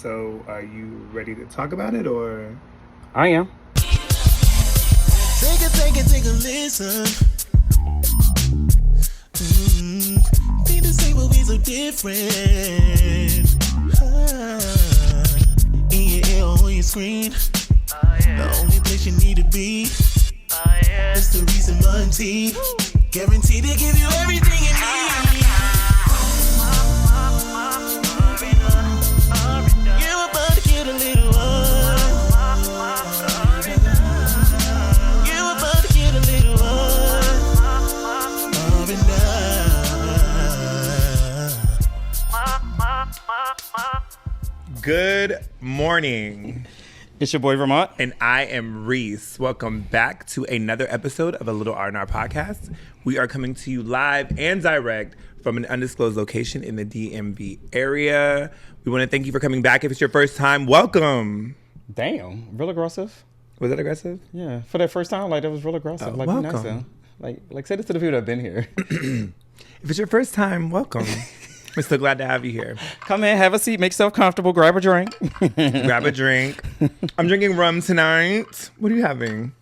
So, are you ready to talk about it, or? I am. Take a listen. Need to say what we so different. In your ear or on your screen. The only place you need to be. It's the Reese and Ramont. Guaranteed to give you everything you need. You're about to get a little You're about to get a little Good morning. It's your boy Ramont. And I am Reese. Welcome back to another episode of A Little R&R Podcast. We are coming to you live and direct from an undisclosed location in the DMV area. We want to thank you for coming back. If it's your first time, welcome. Damn, real aggressive. Was that aggressive? Yeah, for that first time, like that was real aggressive. Like, be nice welcome. though. Like say this to the people that have been here. If it's your first time, welcome. We're so glad to have you here. Come in, have a seat, make yourself comfortable, grab a drink. Grab a drink. I'm drinking rum tonight. What are you having?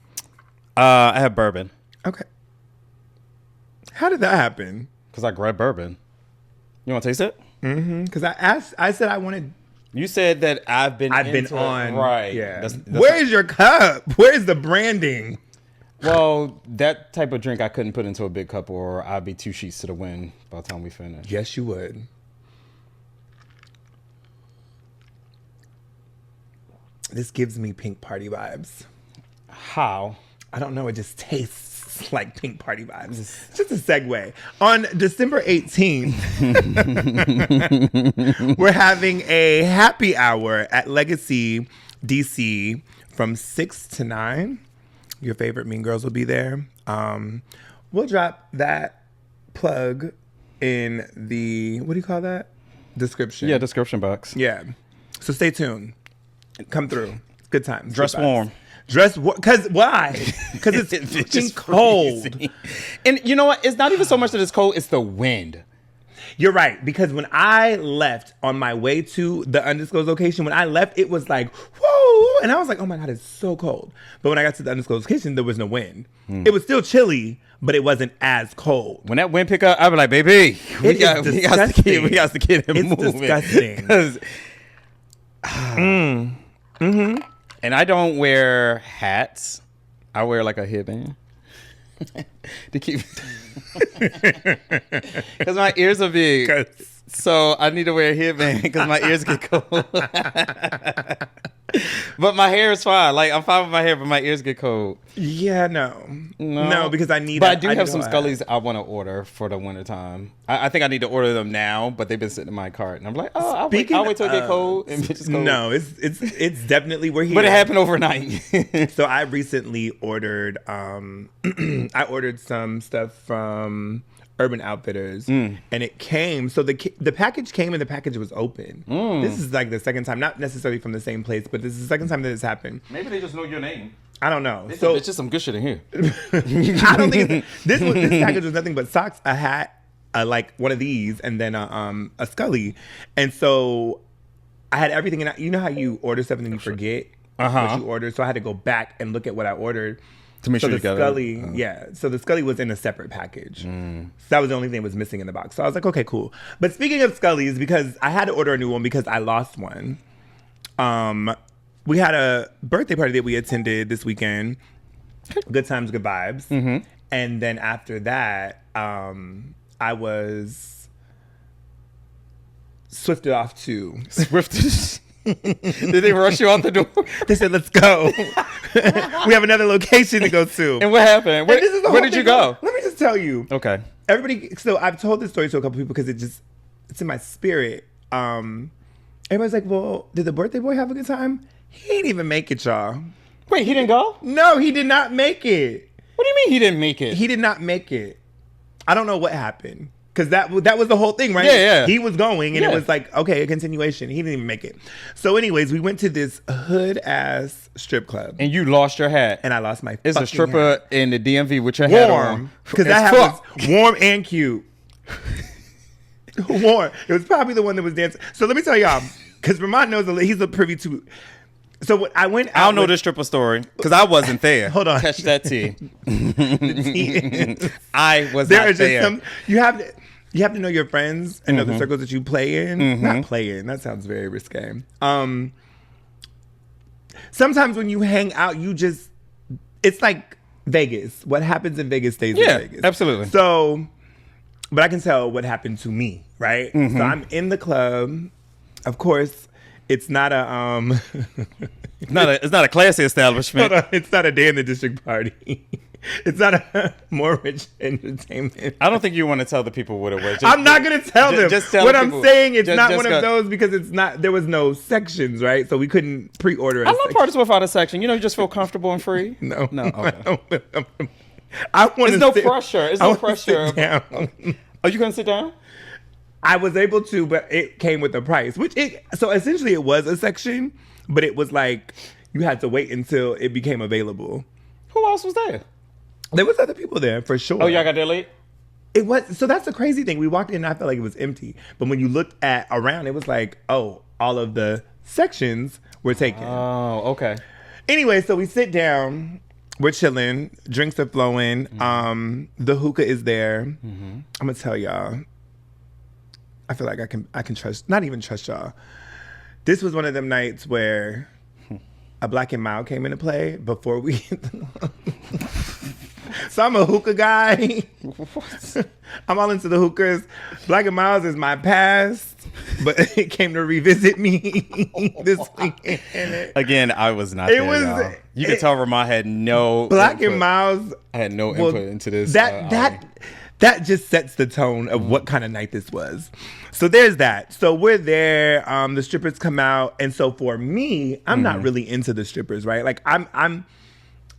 I have bourbon Okay. How did that happen? because I grabbed bourbon. You want to taste it? Because I said I wanted. You said that I've been I've been into on. it. Right. Yeah. That's Where is your cup? Where is the branding? well, that type of drink I couldn't put into a big cup or I'd be 2 sheets to the wind by the time we finish. Yes, you would. This gives me pink party vibes. How? I don't know. It just tastes like pink party vibes. It's just a segue. On December 18th, we're having a happy hour at Legacy DC from 6 to 9. Your favorite Mean Girls will be there. We'll drop that plug in the, what do you call that? Description. Yeah, description box. Yeah. So stay tuned. Come through. Good times. Dress Good vibes. warm. Dress warm. Because why? Because it's fucking just cold. freezing. And you know what? It's not even so much that it's cold, it's the wind. You're right. Because when I left on my way to the undisclosed location, when I left, it was like, whoa. And I was like, oh my God, it's so cold. But when I got to the undisclosed location, there was no wind. It was still chilly, but it wasn't as cold. When that wind pick up, I'll be like, baby, we got to get it It's moving. disgusting. 'Cause- And I don't wear hats. I wear like a headband to keep, because my ears are big. 'Cause- So I need to wear a headband because my ears get cold. But my hair is fine. Like I'm fine with my hair, but my ears get cold. Yeah, no, because I need. But I do have need some a hat. Scullies I want to order for the winter time. I think I need to order them now, but they've been sitting in my cart, and I'm like, oh, I'll wait till it get cold and it's cold. No, it's definitely we're here. But it happened overnight. So I recently ordered. I ordered some stuff from Urban Outfitters, and it came. So the package came and the package was open. This is like the second time, not necessarily from the same place, but this is the second time that it's happened. Maybe they just know your name. I don't know. It's So just some good shit in here. I don't think this package was nothing but socks, a hat, like one of these, and then a Scully. And so I had everything. And you know how you order something and you forget what you ordered. So I had to go back and look at what I ordered. To make So sure the you got Scully, yeah. So the Scully was in a separate package. So that was the only thing that was missing in the box. So I was like, okay, cool. But speaking of Scullys, because I had to order a new one because I lost one. We had a birthday party that we attended this weekend. Good times, good vibes. And then after that, I was swifted off to. Swift. Did they rush you out the door? They said, let's go. We have another location to go to. And what happened? And this is the Where whole did you thing. go? Let me just tell you. Okay. Everybody, so I've told this story to a couple people because it's in my spirit. Everybody's like, well, did the birthday boy have a good time? He didn't even make it, y'all. Wait, he didn't go? No, he did not make it. What do you mean he didn't make it? He did not make it. I don't know what happened. Because that was the whole thing, right? Yeah. He was going, and Yeah. it was like, okay, a continuation. He didn't even make it. So anyways, we went to this hood-ass strip club. And you lost your hat. And I lost my It's a fucking stripper hat. in the DMV with your hat on. Warm. Because As that hat fuck. was warm and cute. Warm. It was probably the one that was dancing. So let me tell y'all, because Ramont knows he's a privy to. So what, I went out. I don't know the stripper story because I wasn't there. Hold on. Catch that tea. I was there not are just there. some, you have to know your friends and know the circles that you play in. Not play in. That sounds very risque. Sometimes when you hang out, it's like Vegas. What happens in Vegas stays in Vegas. Absolutely. So, but I can tell what happened to me, right? So I'm in the club. Of course, it's not a It's not a classy establishment. it's not a day in the district party. It's not a more rich entertainment. I don't think you want to tell the people what it was. I'm not going to tell them. Just tell what the I'm people. saying, it's not Just one of those because it's not. There was no sections, right? So we couldn't pre-order. I love parties without a section. You just feel comfortable and free. No. Okay. I want. There's no pressure. There's no pressure. Are you going to sit down? I was able to, but it came with a price. So essentially it was a section, but it was like you had to wait until it became available. Who else was there? There was other people there for sure. Oh, y'all got there late? It was. So that's the crazy thing. We walked in and I felt like it was empty. But when you looked around, it was like, oh, all of the sections were taken. Oh, okay. Anyway, so we sit down. We're chilling. Drinks are flowing. The hookah is there. I'm going to tell y'all. I feel like I can trust, not even trust y'all. This was one of them nights where a Black and Mild came into play before we hit the So I'm a hookah guy. I'm all into the hookahs. Black and Miles is my past, but it came to revisit me this weekend. Again, I was not there, y'all. You could tell Ramont had no Black input. and Miles. I had no input into this. That just sets the tone of what kind of night this was. So there's that. So we're there. The strippers come out, and so for me, I'm not really into the strippers, right? Like I'm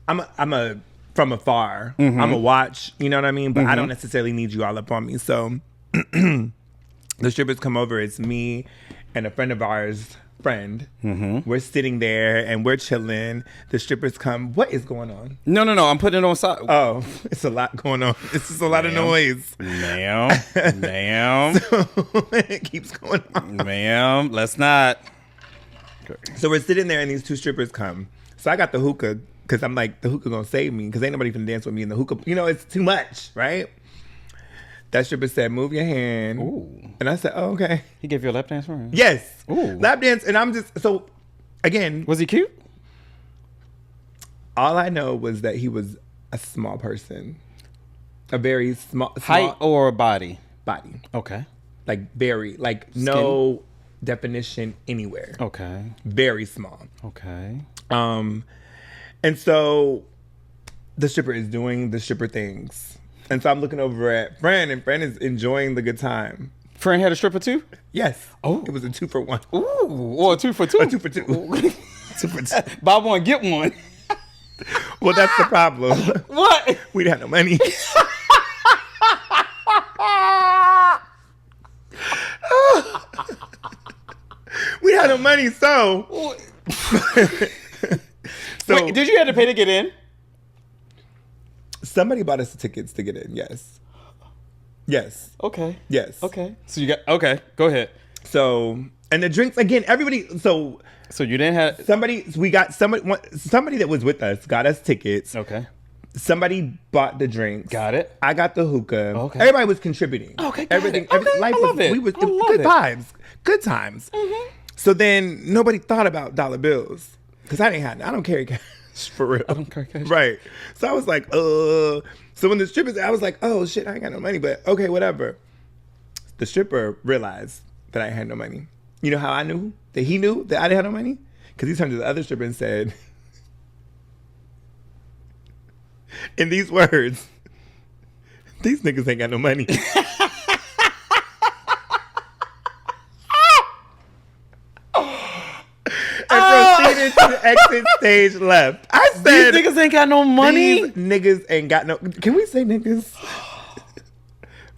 a from afar. I'm a watch. You know what I mean? But I don't necessarily need you all up on me. So the strippers come over. It's me and a friend of ours. We're sitting there and we're chilling. The strippers come. What is going on? No. I'm putting it on side. Oh, it's a lot going on. It's just a lot of noise. Ma'am. So it keeps going on. Ma'am, let's not. So we're sitting there and these two strippers come. So I got the hookah because I'm like, the hookah gonna save me because ain't nobody finna dance with me in the hookah. You know, it's too much, right? That stripper said, move your hand. Ooh. And I said, oh, okay. He gave you a lap dance for him? Yes. Ooh. Lap dance. And I'm just, so again. Was he cute? All I know was that he was a small person. A very small. Height or body? Body. Okay. Like very, like no definition anywhere. Okay. Very small. Okay. And so the stripper is doing the stripper things. And so I'm looking over at Fran, and Fran is enjoying the good time. Fran had a stripper too? Yes. Oh. It was a 2-for-1. Ooh. Or a 2-for-2. A 2-for-2. 2-for-2. Buy one, get one. Well, that's the problem. What? We didn't have no money. We had no money, so. Wait, did you have to pay to get in? Somebody bought us the tickets to get in, yes. Yes. Okay. Yes. Okay. So you got, okay, go ahead. So, and the drinks, again, everybody, so you didn't have. somebody that was with us got us tickets. Okay. Somebody bought the drinks. Got it. I got the hookah. Okay. Everybody was contributing. Okay, got everything. it. Okay, Life I love it. was I love good it. vibes. Good times. So then nobody thought about dollar bills because I don't carry cash for real. I don't carry cash. Right. So I was like, So when the strippers, I was like, oh shit, I ain't got no money, but okay, whatever. The stripper realized that I had no money. You know how I knew that he knew that I didn't have no money? Because he turned to the other stripper and said, in these words, these niggas ain't got no money. And proceeded to the exit stage left. I said, These niggas ain't got no money? These niggas ain't got no. Can we say niggas?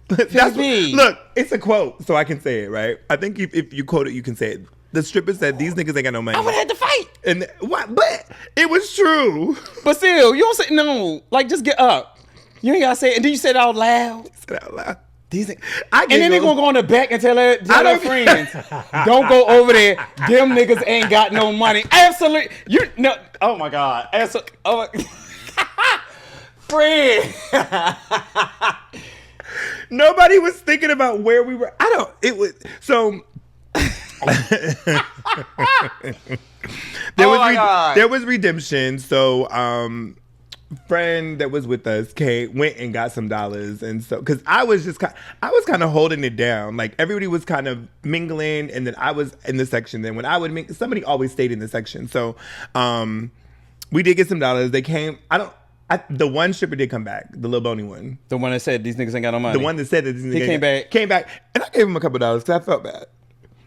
That's me. Look, it's a quote, so I can say it, right? I think if you quote it, you can say it. The stripper said, these niggas ain't got no money. I would have had to fight. And what? But it was true. But still, you don't say, no, like just get up. You ain't gotta say it. And then you said it out loud. I said it out loud. These, and then they gonna go in the back and tell their friends, don't go over there. Them niggas ain't got no money. Absolutely. Oh my God. Absolutely. Oh my. Fred. Nobody was thinking about where we were. It was so. There was redemption. So friend that was with us, Kate, went and got some dollars, and so because I was kind of holding it down, like everybody was kind of mingling, and then I was in the section. Then when I would somebody always stayed in the section, so we did get some dollars. They came. The one stripper did come back, the little bony one, the one that said these niggas ain't got no money. The one that said that these niggas came back, and I gave him a couple dollars because I felt bad,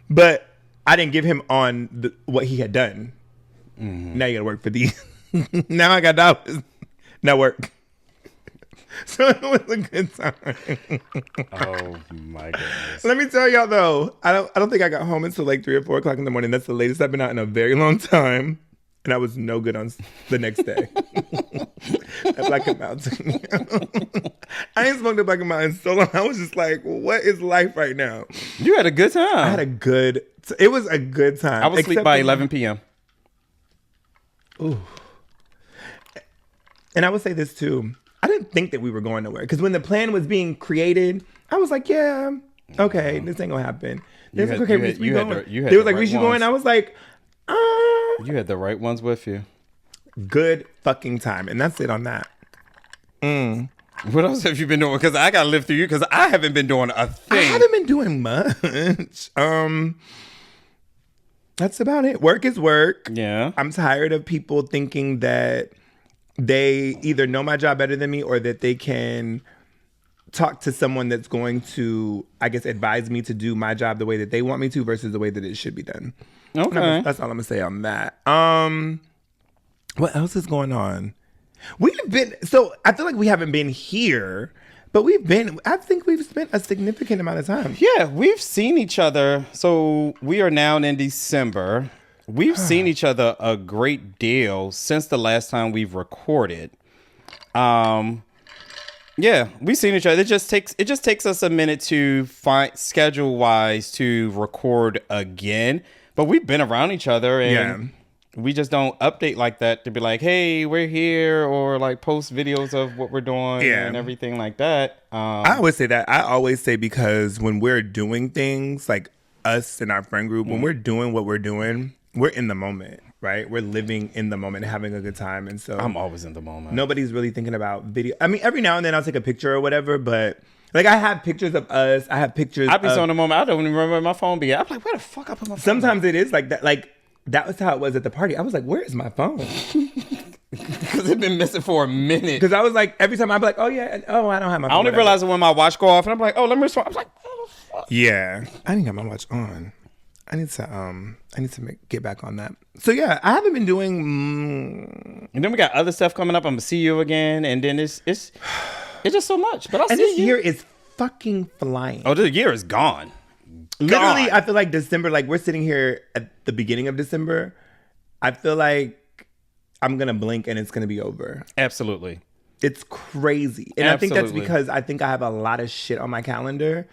but I didn't give him on what he had done. Mm-hmm. Now you gotta work for these. Now I got dollars. Now work. So it was a good time. Oh my goodness. Let me tell y'all though, I don't think I got home until like 3 or 4 o'clock in the morning. That's the latest I've been out in a very long time. And I was no good on the next day. That Black and Mountain. I ain't smoked a Black and Mountain so long. I was just like, what is life right now? You had a good time. I had it was a good time. I was asleep by 11 p.m. Ooh. And I would say this too. I didn't think that we were going nowhere. Because when the plan was being created, I was like, yeah, okay, this ain't gonna happen. They was like, okay, Reese, we going. They was like, Reese, you going? I was like, You had the right ones with you. Good fucking time. And that's it on that. What else have you been doing? Because I got to live through you because I haven't been doing a thing. I haven't been doing much. That's about it. Work is work. Yeah. I'm tired of people thinking that they either know my job better than me or that they can talk to someone that's going to, I guess, advise me to do my job the way that they want me to versus the way that it should be done. Okay. That's all I'm gonna say on that. What else is going on? I feel like we haven't been here, but I think we've spent a significant amount of time. Yeah, we've seen each other. So we are now in December. We've seen each other a great deal since the last time we've recorded. Yeah, we've seen each other. It just takes us a minute to find schedule wise to record again. But we've been around each other and we just don't update like that to be like, hey, we're here, or like post videos of what we're doing and everything like that. I always say that. I always say because when we're doing things like us and our friend group, when we're doing what we're doing, we're in the moment, right? We're living in the moment, having a good time. And so I'm always in the moment. Nobody's really thinking about video. I mean, every now and then I'll take a picture or whatever, but like I have pictures of us. I have pictures. I be so in the moment. I don't even remember where my phone be at. I'm like, where the fuck I put my phone? Sometimes it is like that. Like that was how it was at the party. I was like, where is my phone? Because it's been missing for a minute. Because I was like, every time I'd be like, I don't have my phone. I only realize it when my watch go off and I'm like, oh, let me respond. I was like, what the fuck? Yeah. I didn't have my watch on. I need to get back on that. So yeah, I haven't been doing. And then we got other stuff coming up. I'm gonna see you again, and then it's just so much. But this year is fucking flying. Oh, the year is gone. Literally, I feel like December. Like we're sitting here at the beginning of December. I feel like I'm gonna blink and it's gonna be over. Absolutely, it's crazy, and I think that's because I think I have a lot of shit on my calendar.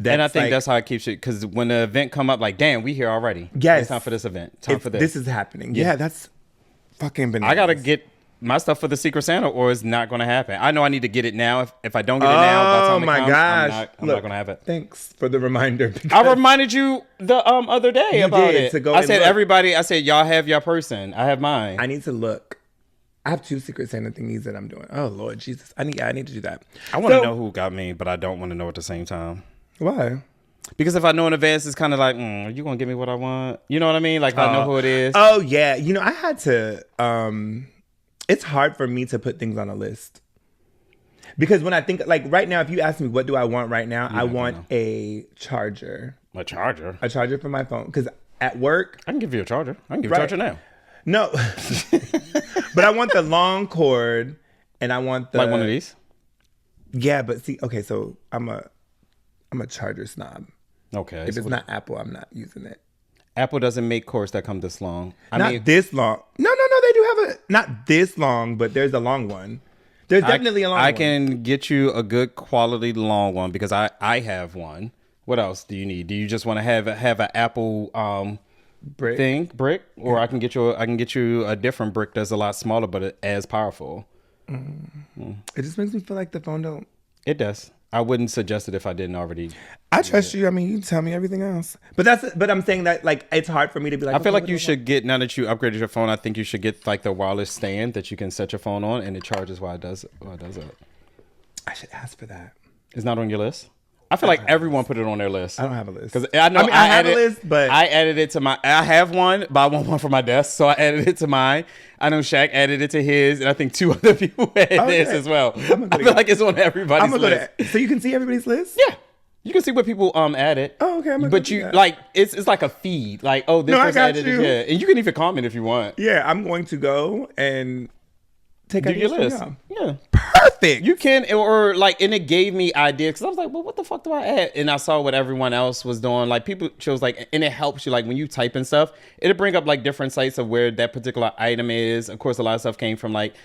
And I think that's how I keep shit. Because when the event come up, like, damn, we here already. Yes. It's time for this event. Time for this. This is happening. Yeah, that's fucking bananas. I got to get my stuff for the Secret Santa or it's not going to happen. I know I need to get it now. If I don't get it now, by the time it comes, I'm not going to have it. Thanks for the reminder. I reminded you the other day about it. I said, everybody, y'all have your person. I have mine. I need to look. I have 2 Secret Santa thingies that I'm doing. Oh, Lord Jesus. I need to do that. I want to know who got me, but I don't want to know at the same time. Why? Because if I know in advance, it's kind of like, are you going to give me what I want? You know what I mean? Like, if I know who it is. Oh, yeah. You know, I had to, it's hard for me to put things on a list. Because when I think, like right now, if you ask me, what do I want right now? I want a charger. A charger? A charger for my phone. Because at work. I can give you a charger. I can give you a charger now. No. But I want the long cord and I want the. Like one of these? Yeah, but see, okay, so I'm a charger snob. Okay. If it's not Apple, I'm not using it. Apple doesn't make cords that come this long. Not this long. No. They do have not this long, but there's a long one. There's definitely a long one. I can get you a good quality long one because I have one. What else do you need? Do you just want to have an Apple brick, or I can get you a different brick that's a lot smaller but as powerful. It just makes me feel like the phone don't. It does. I wouldn't suggest it if I didn't already. I trust you. I mean, you can tell me everything else. But I'm saying that like it's hard for me to be like. I feel like you should get, now that you upgraded your phone, I think you should get like the wireless stand that you can set your phone on and it charges while it does it. I should ask for that. It's not on your list. I feel like everyone put it on their list. I don't have a list. Because I know I have a list, but I added it to my. I have one, but I want one for my desk, so I added it to mine. I know Shaq added it to his, and I think 2 other people added this as well. I feel like it's on everybody's list. So you can see everybody's list. Yeah, you can see what people added. Oh, okay. But you like it's like a feed. Like, oh, this person added it. Yeah, and you can even comment if you want. Yeah, I'm going to go and take do your list. Yeah. Perfect. You can, or like, and it gave me ideas because I was like, well, what the fuck do I add? And I saw what everyone else was doing. Like, people chose like, and it helps you like when you type in stuff, it'll bring up like different sites of where that particular item is. Of course, a lot of stuff came from like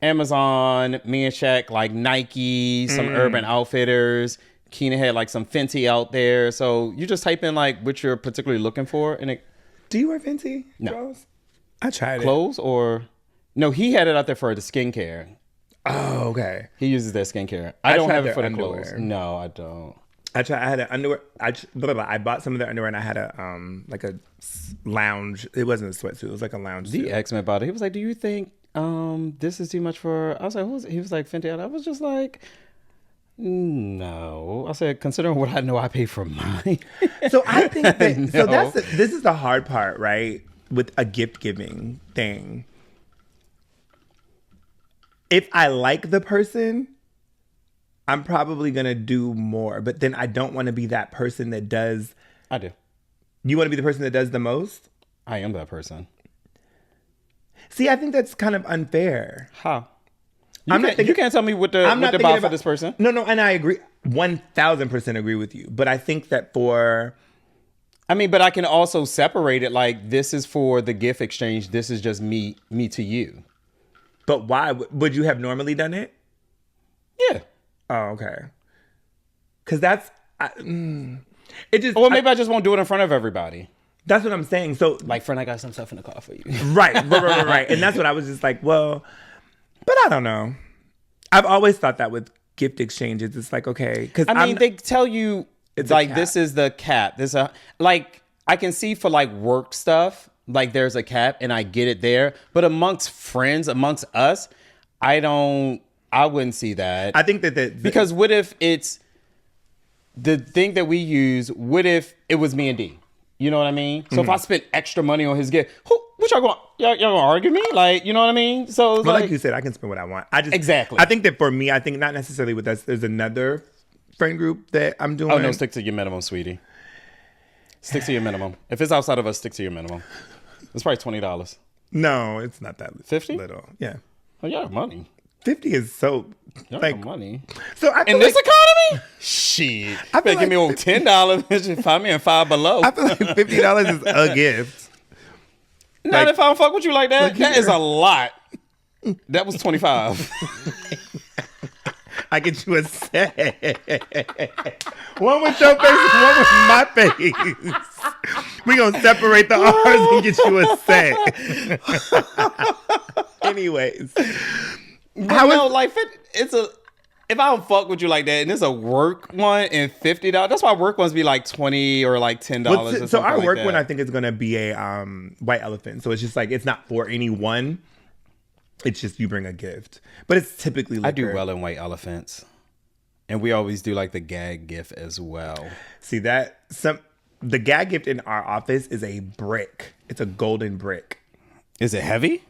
Amazon, me and Shaq, like Nike, some Urban Outfitters. Keena had like some Fenty out there. So you just type in like what you're particularly looking for, and it. Do you wear Fenty? No. Clothes? I tried clothes or no? He had it out there for the skincare. Oh, okay. He uses that skincare. I don't have it for the underwear. clothes. No, I don't. I had an underwear. I bought some of their underwear and I had a like a lounge. It wasn't a sweatsuit. It was like a lounge. The X-Men bought it. He was like, "Do you think this is too much for?" I was like, He was like, "Fenty." And I was just like, "No." I said, "Considering what I know, I pay for mine." So I think that. No. So this is the hard part, right? With a gift giving thing. If I like the person, I'm probably going to do more. But then I don't want to be that person that does. I do. You want to be the person that does the most? I am that person. See, I think that's kind of unfair. How? You can't tell me what to buy for this person. No, and I agree. 1,000% agree with you. But I think that but I can also separate it like this is for the gift exchange. This is just me to you. But why? Would you have normally done it? Yeah. Oh, okay. Because that's... it just... Or maybe I just won't do it in front of everybody. That's what I'm saying. So... Like, friend, I got some stuff in the car for you. Right. And that's what I was just like, well... But I don't know. I've always thought that with gift exchanges, it's like, okay... Because they tell you, it's like, this is the cap. Like, I can see for, like, work stuff... Like there's a cap and I get it there. But amongst friends, amongst us, I wouldn't see that. I think that because what if it's the thing that we use, what if it was me and D? You know what I mean? So if I spent extra money on his gift, what y'all gonna argue me? Like, you know what I mean? So it's like you said, I can spend what I want. Exactly. I think that for me, I think not necessarily with us, there's another friend group that I'm doing. Oh no, stick to your minimum, sweetie. Stick to your minimum. If it's outside of us, stick to your minimum. It's probably $20. No, it's not that 50? little. Yeah. Oh, you have money. 50 is so you like money. So I feel in this economy, shit. I better give me over $10. Find me in Five Below. I feel like $50 is a gift. Not if I don't fuck with you like that. That is a lot. That was 25. I get you a set. One with your face and one with my face. We're going to separate the R's and get you a set. Anyways. If I don't fuck with you like that and it's a work one and $50, that's why work ones be like $20 or like $10. So our work one, I think, is going to be a white elephant. So it's just like, it's not for anyone. It's just you bring a gift. But it's typically liquor. I do well in white elephants. And we always do like the gag gift as well. See the gag gift in our office is a brick. It's a golden brick. Is it heavy?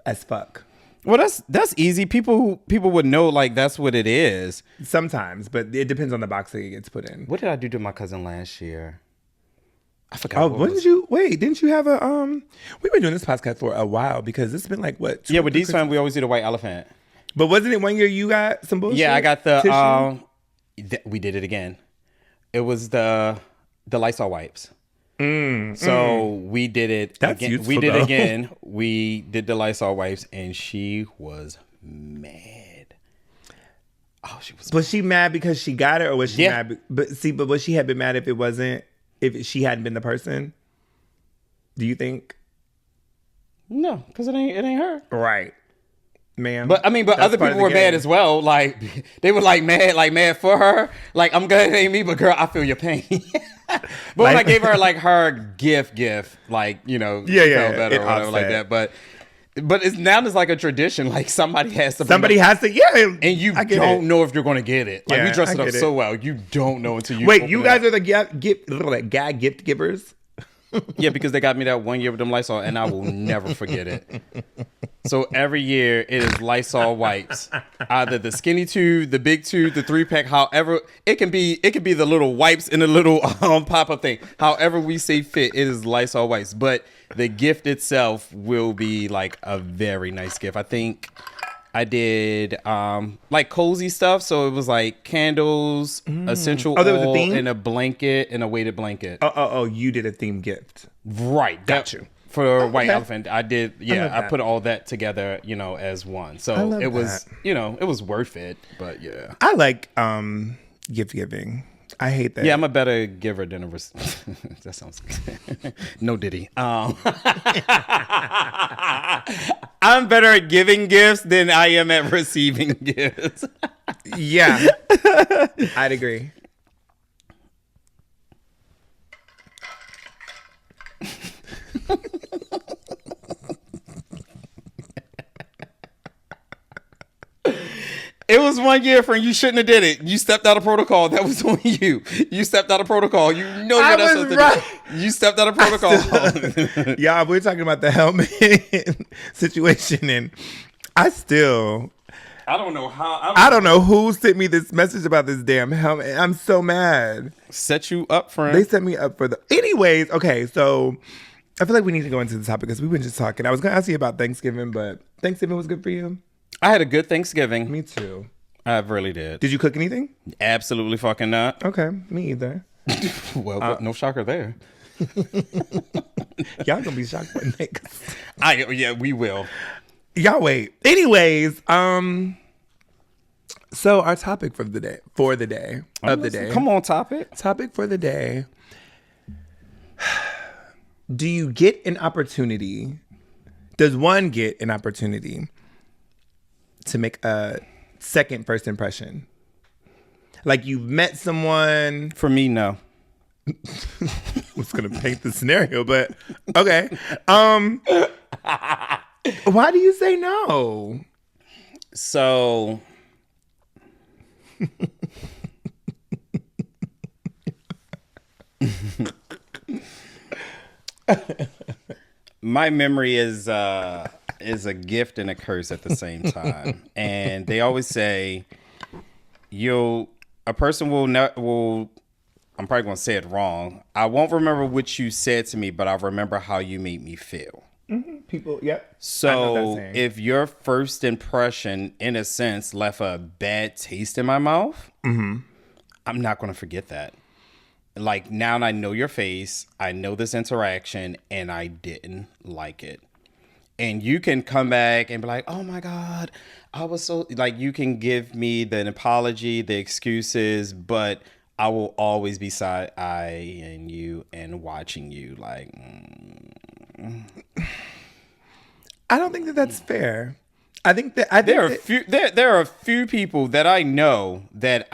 As fuck. Well, that's easy. People would know like that's what it is. Sometimes, but it depends on the box that it gets put in. What did I do to my cousin last year? I forgot. Oh, didn't you have a we've been doing this podcast for a while because it's been like what? Yeah, with these fans we always do the white elephant. But wasn't it one year you got some bullshit? Yeah, I got the we did it again. It was the Lysol wipes. So we did it again. Useful, we did though. again. We did the Lysol wipes and she was mad. Oh, she was. Was she mad because she got it, or was she Yeah. mad? But would she have been mad if she hadn't been the person? Do you think? No, because it ain't her. Right, ma'am. But I mean, but That's other part of people the were mad game. as well. Like they were mad for her. Like I'm glad it ain't me, but girl, I feel your pain. But when I gave her like her gift, like she felt better it or whatever like offset. that. But it's now there's like a tradition. Like somebody has to. Yeah, And you don't know if you're going to get it. Like we Yeah, dress I it up get it. so well, you don't know until you. Wait, open you it guys up. are the gift givers? Yeah, because they got me that 1 year with them Lysol, and I will never forget it. So every year it is Lysol wipes, either the skinny tube, the big tube, the 3-pack. However, it can be the little wipes in a little pop-up thing. However we see fit, it is Lysol wipes. But the gift itself will be like a very nice gift. I think I did like cozy stuff, so it was like candles, essential Oh, there was a oil, theme? and a blanket, and a weighted blanket. Oh, you did a theme gift. Right. Got you. For White Okay. Elephant, I did. Yeah, love I that. put all that together, as one. I So love it was, that. it was worth it. But yeah. I like gift giving. I hate that. Yeah, I'm a better giver than a that sounds no Diddy. I'm better at giving gifts than I am at receiving gifts. Yeah. I'd agree. It was 1 year, friend. You shouldn't have did it. You stepped out of protocol. That was on you. You stepped out of protocol. You know I you're not was supposed to right. do. You stepped out of protocol. Yeah, we're talking about the helmet situation, and I don't know how. I don't know who sent me this message about this damn helmet. I'm so mad. Set you up, friend. They set me up for the. Anyways, okay, so I feel like we need to go into the topic because we've been just talking. I was going to ask you about Thanksgiving, but Thanksgiving was good for you? I had a good Thanksgiving. Me too. I really did. Did you cook anything? Absolutely fucking not. Okay, me either. Well, no shocker there. Y'all gonna be shocked one day. 'Cause- Yeah, we will. Y'all wait. Anyways, so our topic for the day Come on, topic. Topic for the day. Do you get an opportunity? Does one get an opportunity to make a second first impression? Like you've met someone. For me, no. I was gonna paint the scenario, but okay. Why do you say no? So my memory is a gift and a curse at the same time. And they always say a person will I'm probably going to say it wrong. I won't remember what you said to me, but I'll remember how you made me feel. People, yep. I know So that saying. if your first impression, in a sense, left a bad taste in my mouth, I'm not going to forget that. Like now I know your face, I know this interaction, and I didn't like it. And you can come back and be like, oh my God, I was so, like, you can give me the apology, the excuses, but I will always be side-eyeing you and watching you like. I don't think that that's fair. I think that There are a few people that I know that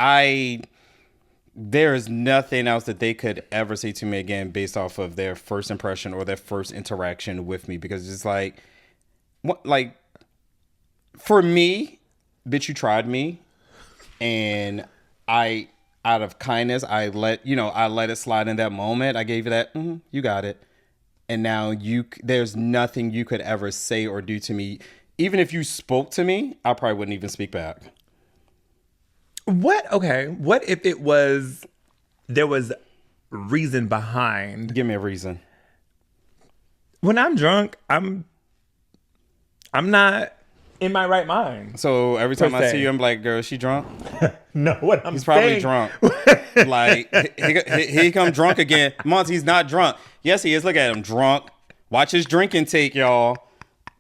there is nothing else that they could ever say to me again based off of their first impression or their first interaction with me, because it's like, what, like, for me, bitch, you tried me, and I, out of kindness, I let it slide in that moment. I gave you that, you got it. And now there's nothing you could ever say or do to me. Even if you spoke to me, I probably wouldn't even speak back. What? Okay. What if there was reason behind? Give me a reason. When I'm drunk, I'm not in my right mind. So every time I se. see you, I'm like, girl, is she drunk? No, what I'm He's probably saying. drunk. Like, he come drunk again. Monty's not drunk. Yes, he is. Look at him, drunk. Watch his drink intake, y'all.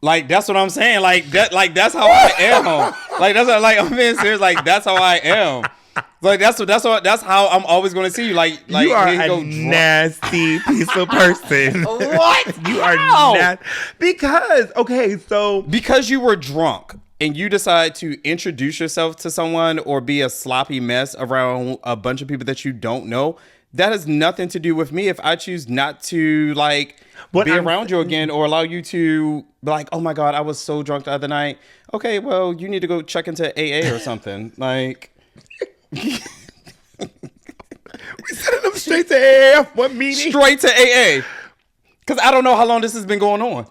Like, that's what I'm saying. Like that's how I am. Like that's what, like I'm being serious. Like that's how I am. Like that's how I'm always going to see you. Like you are a nasty piece of person. What? You are nasty. Because you were drunk and you decide to introduce yourself to someone or be a sloppy mess around a bunch of people that you don't know. That has nothing to do with me. If I choose not to be around you again or allow you to be like, oh my God, I was so drunk the other night. Okay, well, you need to go check into AA or something. Like, we sending them straight to AA. What meeting? Straight to AA. Because I don't know how long this has been going on.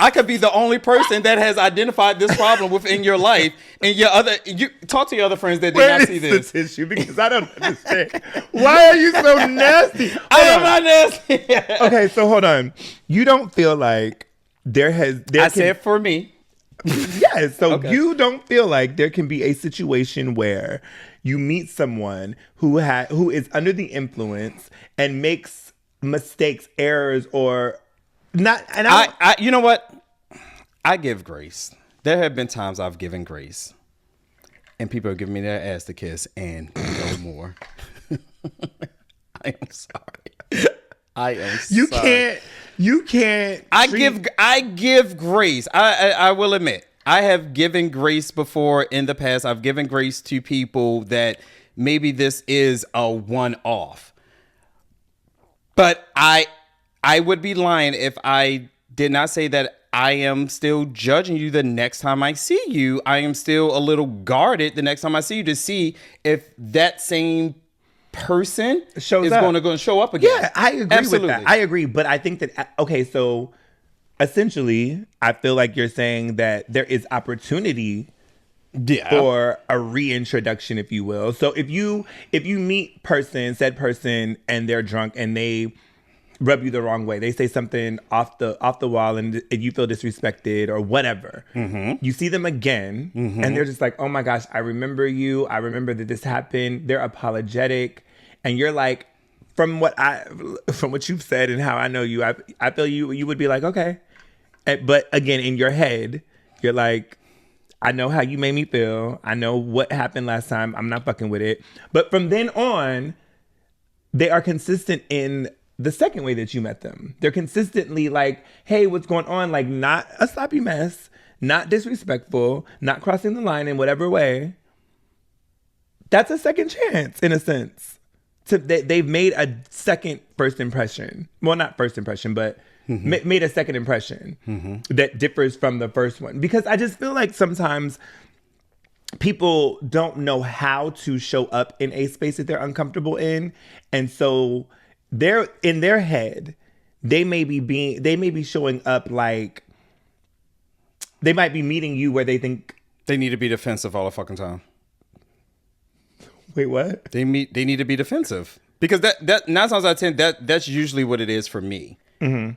I could be the only person that has identified this problem within your life, and you talk to your other friends that did not see this. The tissue, because I don't understand. Why are you so nasty? I am not nasty. Okay, so hold on. You don't feel like I said for me. Yes. So okay. You don't feel like there can be a situation where you meet someone who is under the influence and makes mistakes, errors, or not. And I you know what? I give grace. There have been times I've given grace, and people have given me their ass to kiss, and no more. I am sorry. I am sorry. You can't. I give grace. I will admit, I have given grace before in the past. I've given grace to people that maybe this is a one-off. But I would be lying if I did not say that I am still judging you the next time I see you. I am still a little guarded the next time I see you to see if that same person is going to show up again. Yeah, I agree with that. I agree. But I think that, okay, so essentially, I feel like you're saying that there is opportunity for a reintroduction, if you will. So if you meet said person, and they're drunk and they rub you the wrong way, they say something off the wall, and you feel disrespected or whatever. Mm-hmm. You see them again, mm-hmm. and they're just like, "Oh my gosh, I remember you. I remember that this happened." They're apologetic, and you're like, from what you've said and how I know you, I feel you would be like, okay, but again, in your head, you're like, I know how you made me feel. I know what happened last time. I'm not fucking with it. But from then on, they are consistent in the second way that you met them. They're consistently like, hey, what's going on? Like, not a sloppy mess, not disrespectful, not crossing the line in whatever way. That's a second chance, in a sense. They've made a second first impression. Well, not first impression, but mm-hmm. made a second impression mm-hmm. that differs from the first one. Because I just feel like sometimes people don't know how to show up in a space that they're uncomfortable in. And so they're in their head, they may be showing up like they might be meeting you where they think they need to be defensive all the fucking time. Wait, what? They need to be defensive. Because that 9 times out of 10, that's usually what it is for me. Mm-hmm.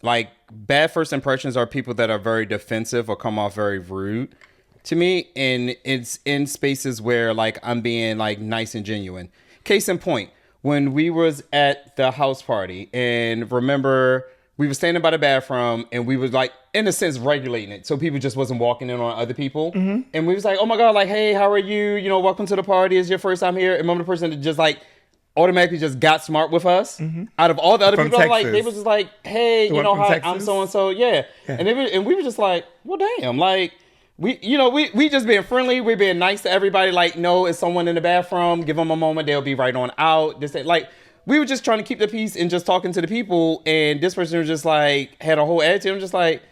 Like, bad first impressions are people that are very defensive or come off very rude to me. And it's in spaces where, like, I'm being, like, nice and genuine. Case in point, when we was at the house party, and remember, we were standing by the bathroom, and we was, like, in a sense, regulating it. So people just wasn't walking in on other people. Mm-hmm. And we was like, oh, my God, like, hey, how are you? You know, welcome to the party. It's your first time here. And remember the person that just, like, automatically just got smart with us mm-hmm. out of all the other people. Like, they was just like, hey, you know, hi, I'm so and so, yeah. And we were just like, well, damn, like we just being friendly, we're being nice to everybody. Like, no, it's someone in the bathroom, give them a moment, they'll be right on out. Like, we were just trying to keep the peace and just talking to the people, and this person was just like had a whole attitude. I'm just like,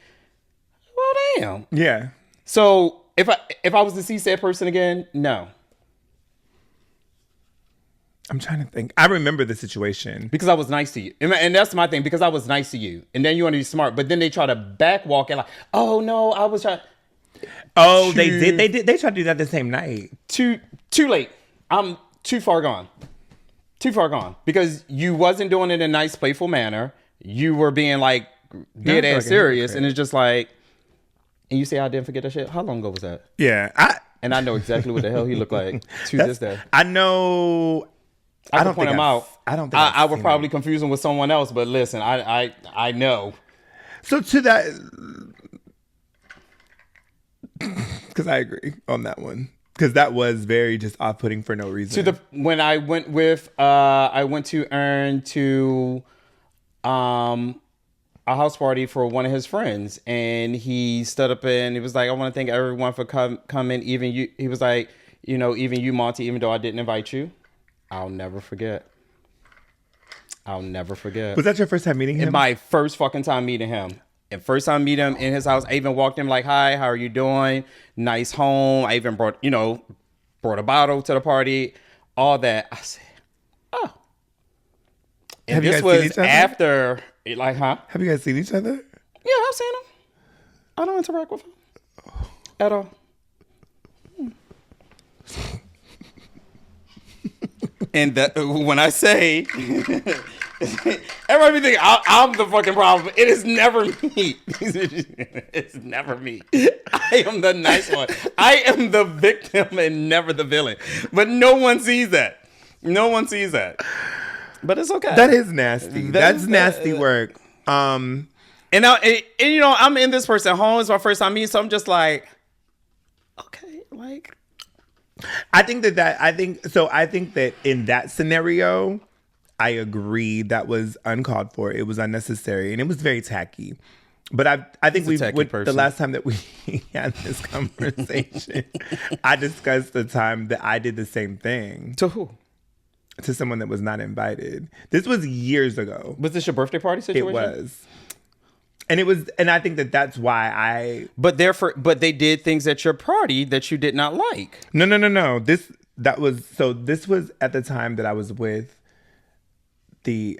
well, damn, yeah. So if I was to see said person again, no. I'm trying to think. I remember the situation. Because I was nice to you. And that's my thing. Because I was nice to you. And then you want to be smart. But then they try to backwalk and like, oh, no, I was trying. Oh, they did. They tried to do that the same night. Too late. I'm too far gone. Too far gone. Because you wasn't doing it in a nice, playful manner. You were being like dead ass serious. And it's just like, and you say I didn't forget that shit? How long ago was that? Yeah. And I know exactly what the hell he looked like to this day. I know. I don't point him out. I don't think I would probably confuse him with someone else, but listen, I know. So to that, Because I agree on that one. Because that was very just off-putting for no reason. When I went to Earn to a house party for one of his friends, and he stood up and he was like, I want to thank everyone for coming, even you. He was like, even you, Monty, even though I didn't invite you. I'll never forget. Was that your first time meeting him? My first fucking time meeting him. And first time meeting him in his house, I even walked in like, hi, how are you doing? Nice home. I even brought a bottle to the party. All that. I said, oh. And Have you this guys seen was each other? after, like, huh? Have you guys seen each other? Yeah, I've seen him. I don't interact with him at all. And that, when I say, everybody think I'm the fucking problem. It is never me. It's never me. I am the nice one. I am the victim and never the villain. But no one sees that. But it's okay. That is nasty. That's nasty work. And now, I'm in this person's home. It's my first time meeting, so I'm just like, okay, like. I think that in that scenario, I agree that was uncalled for. It was unnecessary and it was very tacky. But I think the last time that we had this conversation, I discussed the time that I did the same thing. To who? To someone that was not invited. This was years ago. Was this your birthday party situation? It was. And I think that's why But they did things at your party that you did not like. No. This was at the time that I was with I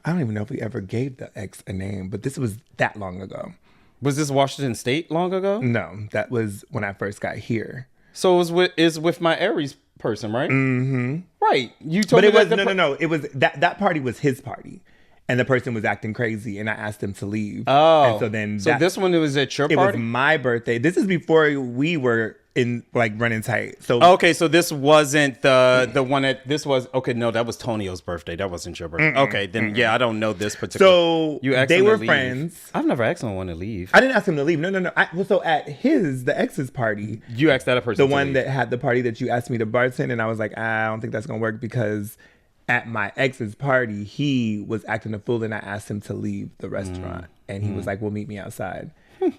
don't even know if we ever gave the ex a name, but this was that long ago. Was this Washington State long ago? No, that was when I first got here. So it was with my Aries person, right? Mm-hmm. Right. You told me that. But no. It was that party was his party. And the person was acting crazy, and I asked him to leave. Oh, and this one was at your party? It was my birthday. This is before we were in like running tight. So so this wasn't the one that this was. Okay, no, that was Tonio's birthday. That wasn't your birthday. Okay, then yeah, I don't know this particular. So they were friends. I've never asked someone to leave. I didn't ask him to leave. No. So at the ex's party, you asked that person. The one that had the party that you asked me to bartend, and I was like, I don't think that's gonna work because. At my ex's party, he was acting a fool, and I asked him to leave the restaurant. And he was like, well, meet me outside.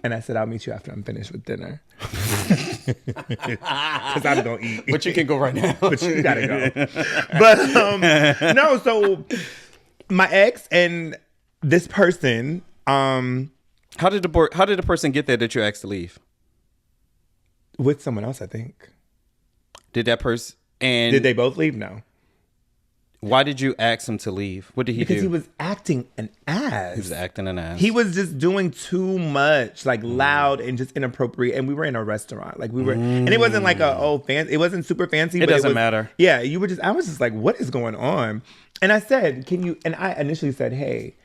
And I said, I'll meet you after I'm finished with dinner. Because I'm going to eat. But you can go right now. But you got to go. But, no, so my ex and this person. How did the person get there that you asked to leave? With someone else, I think. Did that person... And did they both leave? No. Why did you ask him to leave? What did he do? Because he was acting an ass. He was just doing too much, like loud and just inappropriate. And we were in a restaurant, like we were, and it wasn't like it wasn't super fancy. It doesn't matter. Yeah, I was just like, what is going on? And I said, and I initially said, hey,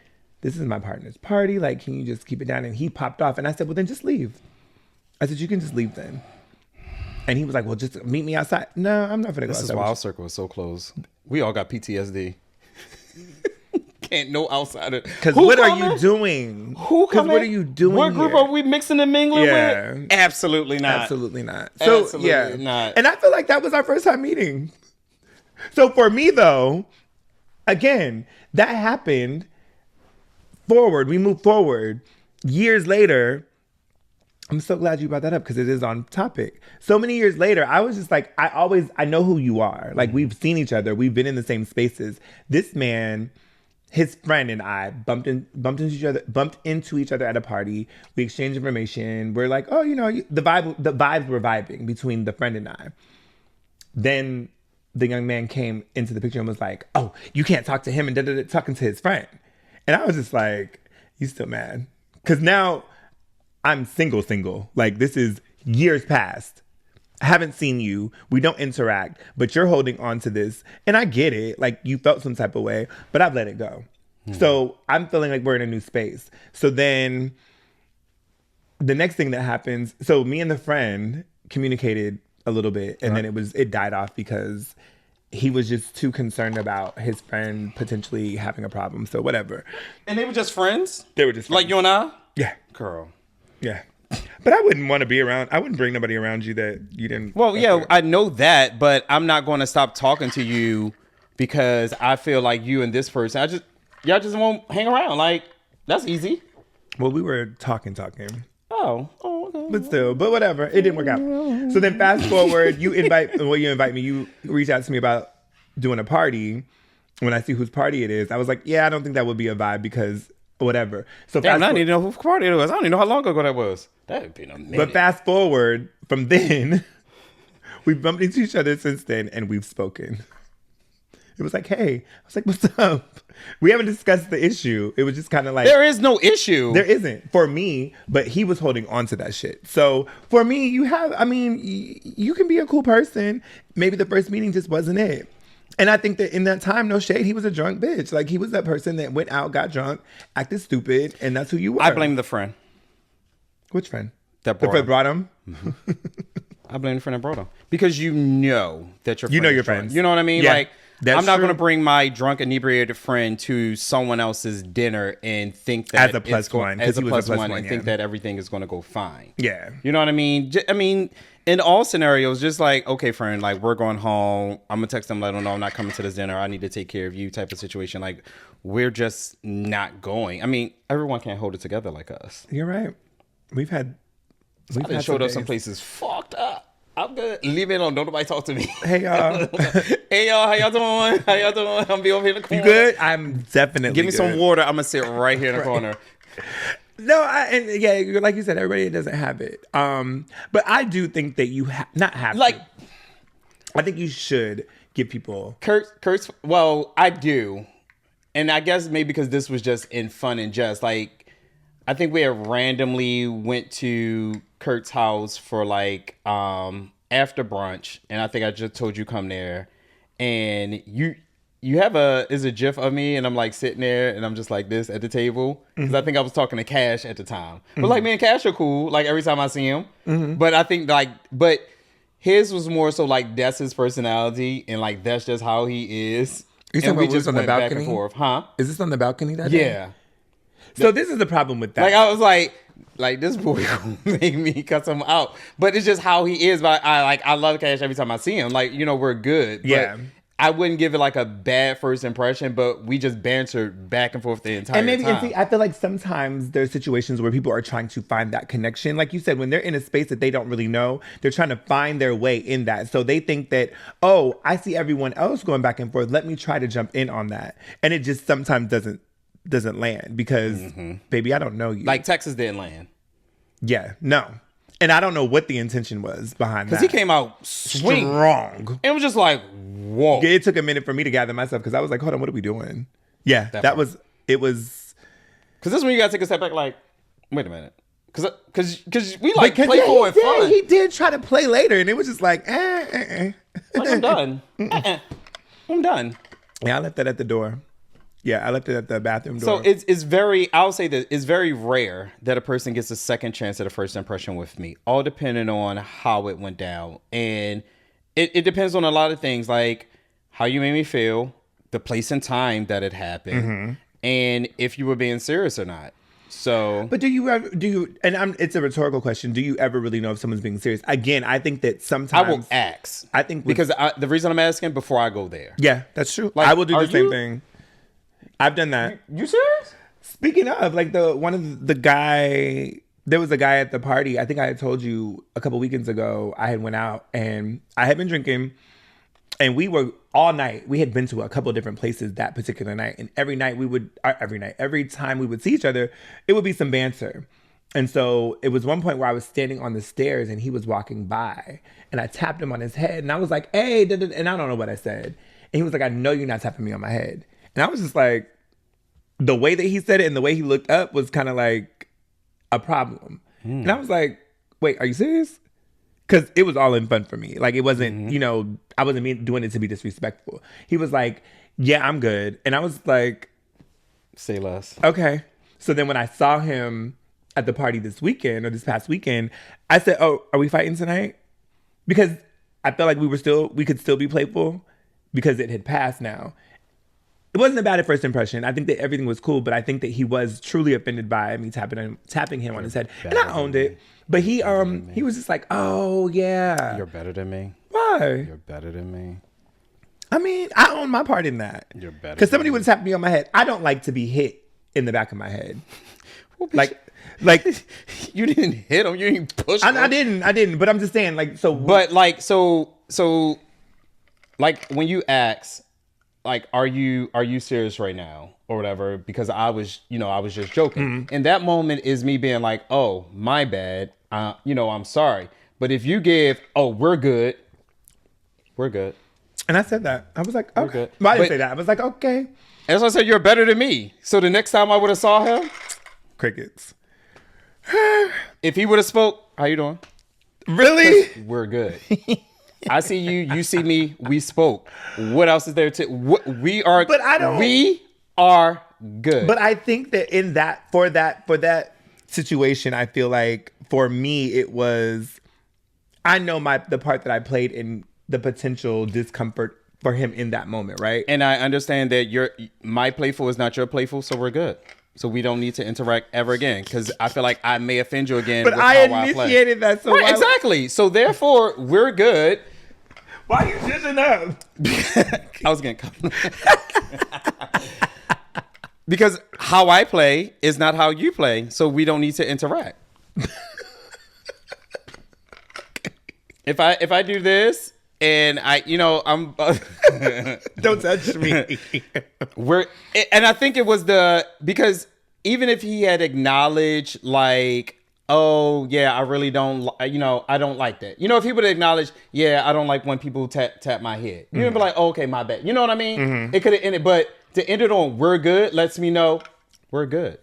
this is my partner's party. Like, can you just keep it down? And he popped off, and I said, well, then just leave. I said, you can just leave then. And he was like, well, just meet me outside. No, I'm not going to go outside. This is why our circle is so close. We all got PTSD. Can't no outsider. Because what are you doing? What are you doing? What group are we mixing and mingling with? Absolutely not. Absolutely not. So, absolutely not. And I feel like that was our first time meeting. So for me, though, again, that happened we moved forward. Years later, I'm so glad you brought that up because it is on topic. So many years later, I was just like, I know who you are. Like, we've seen each other. We've been in the same spaces. This man, his friend and I bumped into each other at a party. We exchanged information. We're like, oh, the vibes were vibing between the friend and I. Then the young man came into the picture and was like, oh, you can't talk to him, and talking to his friend. And I was just like, you still mad? Because now I'm single. Like, this is years past. I haven't seen you. We don't interact, but you're holding on to this. And I get it. Like, you felt some type of way, but I've let it go. So I'm feeling like we're in a new space. So then the next thing that happens, so me and the friend communicated a little bit, and then it died off because he was just too concerned about his friend potentially having a problem. So whatever. And they were just friends? They were just friends. Like you and I? Yeah. Girl. Yeah. But I wouldn't want to be around. I wouldn't bring nobody around you that you didn't. Well, yeah, I know that, but I'm not going to stop talking to you because I feel like you and this person, y'all just won't hang around. Like, that's easy. Well, we were talking. Oh, okay. But still, but whatever. It didn't work out. So then fast forward, you invite me. You reach out to me about doing a party. When I see whose party it is, I was like, yeah, I don't think that would be a vibe because whatever. So damn, I need to know whose party it was. I don't even know how long ago that was. That would be a minute. But fast forward from then, we've bumped into each other since then, and we've spoken. It was like, hey. I was like, what's up? We haven't discussed the issue. It was just kind of like... There is no issue. There isn't. For me, but he was holding on to that shit. So, for me, you can be a cool person. Maybe the first meeting just wasn't it. And I think that in that time, no shade, he was a drunk bitch. Like, he was that person that went out, got drunk, acted stupid, and that's who you were. I blame the friend. Which friend? That the friend brought him? Mm-hmm. I blame the friend that brought him. Because you know that your friend your friends. You know what I mean? Yeah, like, I'm not going to bring my drunk, inebriated friend to someone else's dinner and think that as a plus one, and think that everything is going to go fine. Yeah. You know what I mean? In all scenarios, just like, okay, friend, like, we're going home. I'm going to text them, let them know I'm not coming to this dinner. I need to take care of you type of situation. Like, we're just not going. I mean, everyone can't hold it together like us. You're right. We've had showed up some places fucked up. I'm good. Leave it alone. Don't nobody talk to me. Hey, y'all. Hey, y'all. How y'all doing? I'm gonna be over here in the corner. You good? I'm definitely Give me good. some water. I'm gonna sit right here in the corner. No, like you said, everybody doesn't have it. But I do think that you not have like. to. I think you should give people Kurt's. Well, I do, and I guess maybe because this was just in fun and jest. Like, I think we had randomly went to Kurt's house for like after brunch, and I think I just told you come there, and you have a GIF of me, and I'm like sitting there, and I'm just like this at the table because I think I was talking to Cash at the time, but like me and Cash are cool, like every time I see him, but I think but his was more so like that's his personality, and like that's just how he is. You and we just on the balcony? Back and forth, huh? Is this on the balcony that day? Yeah. So this is the problem with that. Like I was like this boy gonna make me cut him out, but it's just how he is. But I love Cash every time I see him. Like, you know, we're good. Yeah. But I wouldn't give it like a bad first impression, but we just bantered back and forth the entire time. And see, I feel like sometimes there's situations where people are trying to find that connection. Like you said, when they're in a space that they don't really know, they're trying to find their way in that. So they think that, oh, I see everyone else going back and forth. Let me try to jump in on that. And it just sometimes doesn't land because, baby, I don't know you. Like Texas didn't land. Yeah, no. And I don't know what the intention was behind that. Because he came out strong. It was just like, whoa. It took a minute for me to gather myself because I was like, hold on, what are we doing? Yeah, it was. Because this is when you got to take a step back like, wait a minute. Because we like playful and fun. He did try to play later and it was just like, Like, I'm done. I'm done. Yeah, I left that at the door. Yeah, I left it at the bathroom So door. it's very, I'll say that it's very rare that a person gets a second chance at a first impression with me, all depending on how it went down. And it depends on a lot of things, like how you made me feel, the place and time that it happened, and if you were being serious or not. So, but it's a rhetorical question. Do you ever really know if someone's being serious? Again, I think that sometimes I will ask. I think because the reason I'm asking before I go there. Yeah, that's true. Like, I will do the same thing. I've done that. You serious? Speaking of, like there was a guy at the party. I think I had told you a couple weekends ago. I had went out and I had been drinking, and we were all night. We had been to a couple different places that particular night, and every time we would see each other, it would be some banter. And so it was one point where I was standing on the stairs and he was walking by, and I tapped him on his head, and I was like, "Hey," and I don't know what I said, and he was like, "I know you're not tapping me on my head." And I was just like, the way that he said it and the way he looked up was kind of like a problem. And I was like, wait, are you serious? Because it was all in fun for me. Like, it wasn't, I wasn't doing it to be disrespectful. He was like, yeah, I'm good. And I was like, say less. Okay. So then when I saw him at the party this past weekend, I said, oh, are we fighting tonight? Because I felt like we could still be playful because it had passed now. it wasn't a bad first impression. I think that everything was cool, but I think that he was truly offended by me tapping him on his head, and I owned it. But he was just like, oh yeah, you're better than me. Why? You're better than me. I mean, I own my part in that. You're better. Because somebody would tap me on my head. I don't like to be hit in the back of my head. Well, like you didn't hit him. You didn't push him. I didn't. But I'm just saying, like, so. But like, so like when you ask, like, are you serious right now or whatever? Because I was just joking. Mm-hmm. And that moment is me being like, oh, my bad. I'm sorry. But if you give, oh, we're good. And I said that. I was like, okay. Good. Well, I didn't say that. I was like, okay. As I said, you're better than me. So the next time I would have saw him, crickets. If he would have spoke, how you doing? Really? We're good. I see you. You see me. We spoke. What else is there to? We are. But I don't. We are good. But I think that in that for that situation, I feel like for me it was. I know the part that I played in the potential discomfort for him in that moment, right? And I understand that my playful is not your playful, so we're good. So we don't need to interact ever again because I feel like I may offend you again. But I initiated that, so right, exactly. So therefore, we're good. Why are you judging up? I was getting complimented. Because how I play is not how you play, so we don't need to interact. If I do this and I'm don't touch me. And I think it was because even if he had acknowledged like, oh yeah, I really don't, I don't like that. If he would have acknowledged, yeah, I don't like when people tap my head. You'd be like, oh, okay, my bad. You know what I mean? Mm-hmm. It could have ended, but to end it on "we're good" lets me know we're good.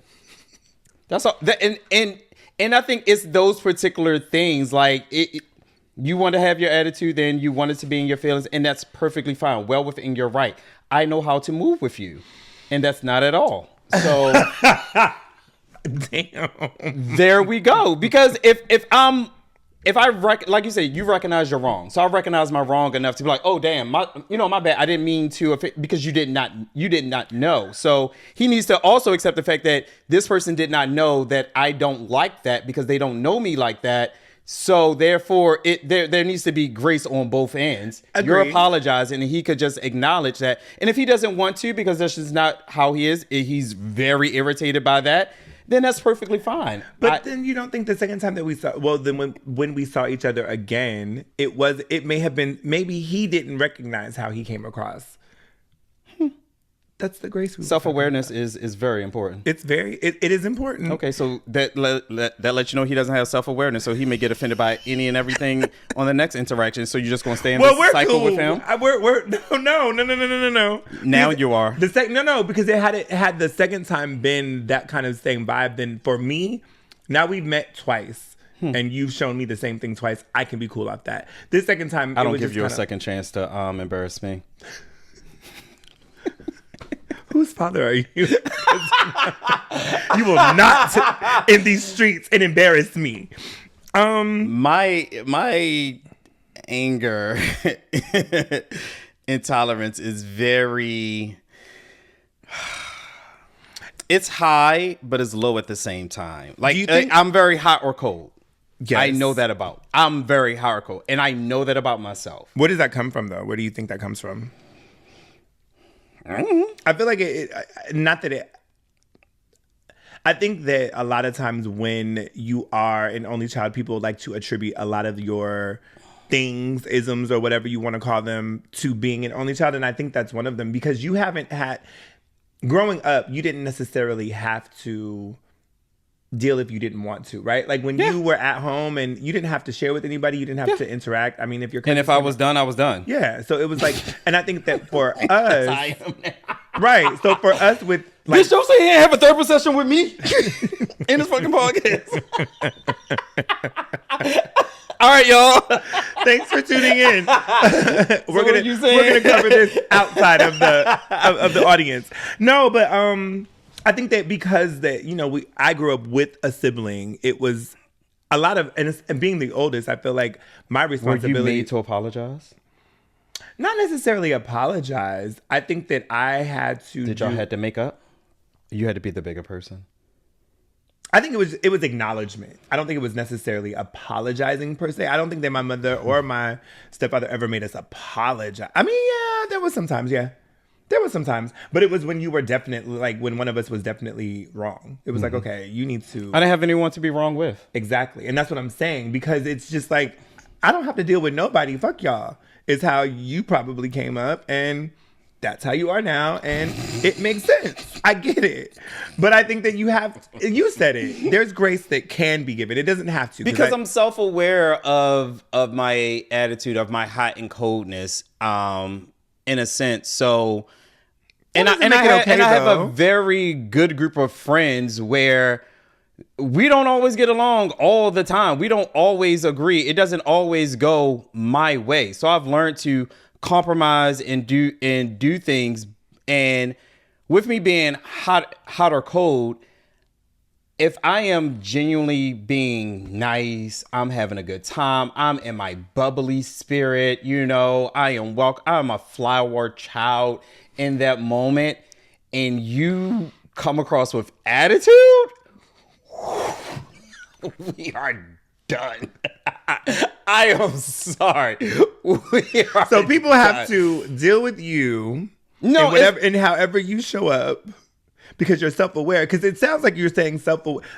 That's all. And I think it's those particular things like it. You want to have your attitude, then you want it to be in your feelings, and that's perfectly fine. Well within your right. I know how to move with you, and that's not at all. So, damn. There we go. Because like you said, you recognize you're wrong. So I recognize my wrong enough to be like, oh damn, my bad. I didn't mean to because you did not know. So he needs to also accept the fact that this person did not know that I don't like that because they don't know me like that. So therefore, there needs to be grace on both ends. Agreed. You're apologizing, and he could just acknowledge that. And if he doesn't want to, because that's just not how he is, he's very irritated by that, then that's perfectly fine. But then you don't think the second time that we saw, well, then when we saw each other again, it may have been, maybe he didn't recognize how he came across. That's the grace. Self-awareness is very important. It is important. Okay, so that lets you know he doesn't have self-awareness, so he may get offended by any and everything on the next interaction. So you're just gonna stay in this cycle with him? We're no. Now you are. Because it had the second time been that kind of same vibe. Then for me, now we've met twice. And you've shown me the same thing twice. I can be cool off that. This second time, I don't give you a second chance to embarrass me. Whose father are you? You will not in these streets and embarrass me. My anger intolerance is very. It's high, but it's low at the same time. Like I'm very hot or cold. Yes. I know that about. I'm very hot or cold, and I know that about myself. Where does that come from, though? Where do you think that comes from? Mm-hmm. I feel like I think that a lot of times when you are an only child, people like to attribute a lot of your things, isms, or whatever you want to call them, to being an only child. And I think that's one of them because you haven't had, growing up, you didn't necessarily have to deal if you didn't want to, right? Like when you were at home and you didn't have to share with anybody, you didn't have to interact. I mean, if you're I was done, I was done. Yeah. So it was like, and I think that for us, right? So for us with like, bitch, don't say he ain't have a therapy session with me in this fucking podcast. All right, y'all. Thanks for tuning in. We're gonna cover this outside of the audience. No, but I think that because I grew up with a sibling, it was a lot of, and being the oldest, I feel like my responsibility. Were you made to apologize? Not necessarily apologize. I think that I had to. Did y'all had to make up? You had to be the bigger person. I think it was acknowledgement. I don't think it was necessarily apologizing per se. I don't think that my mother or my stepfather ever made us apologize. I mean, yeah, there was sometimes, but it was when you were definitely like when one of us was definitely wrong. It was like, okay, you need to. I didn't have anyone to be wrong with. Exactly, and that's what I'm saying, because it's just like I don't have to deal with nobody. Fuck y'all. It's how you probably came up, and that's how you are now, and it makes sense. I get it. But I think that you said it. There's grace that can be given. It doesn't have to. Because I'm self-aware of my attitude, of my hot and coldness, in a sense. So, and I have a very good group of friends where we don't always get along all the time. We don't always agree. It doesn't always go my way. So I've learned to compromise and do things. And with me being hot or cold, if I am genuinely being nice, I'm having a good time, I'm in my bubbly spirit, I'm a flower child in that moment, and you come across with attitude, we are done. I am sorry. So people have to deal with you and however you show up, because you're self-aware. Because it sounds like you're saying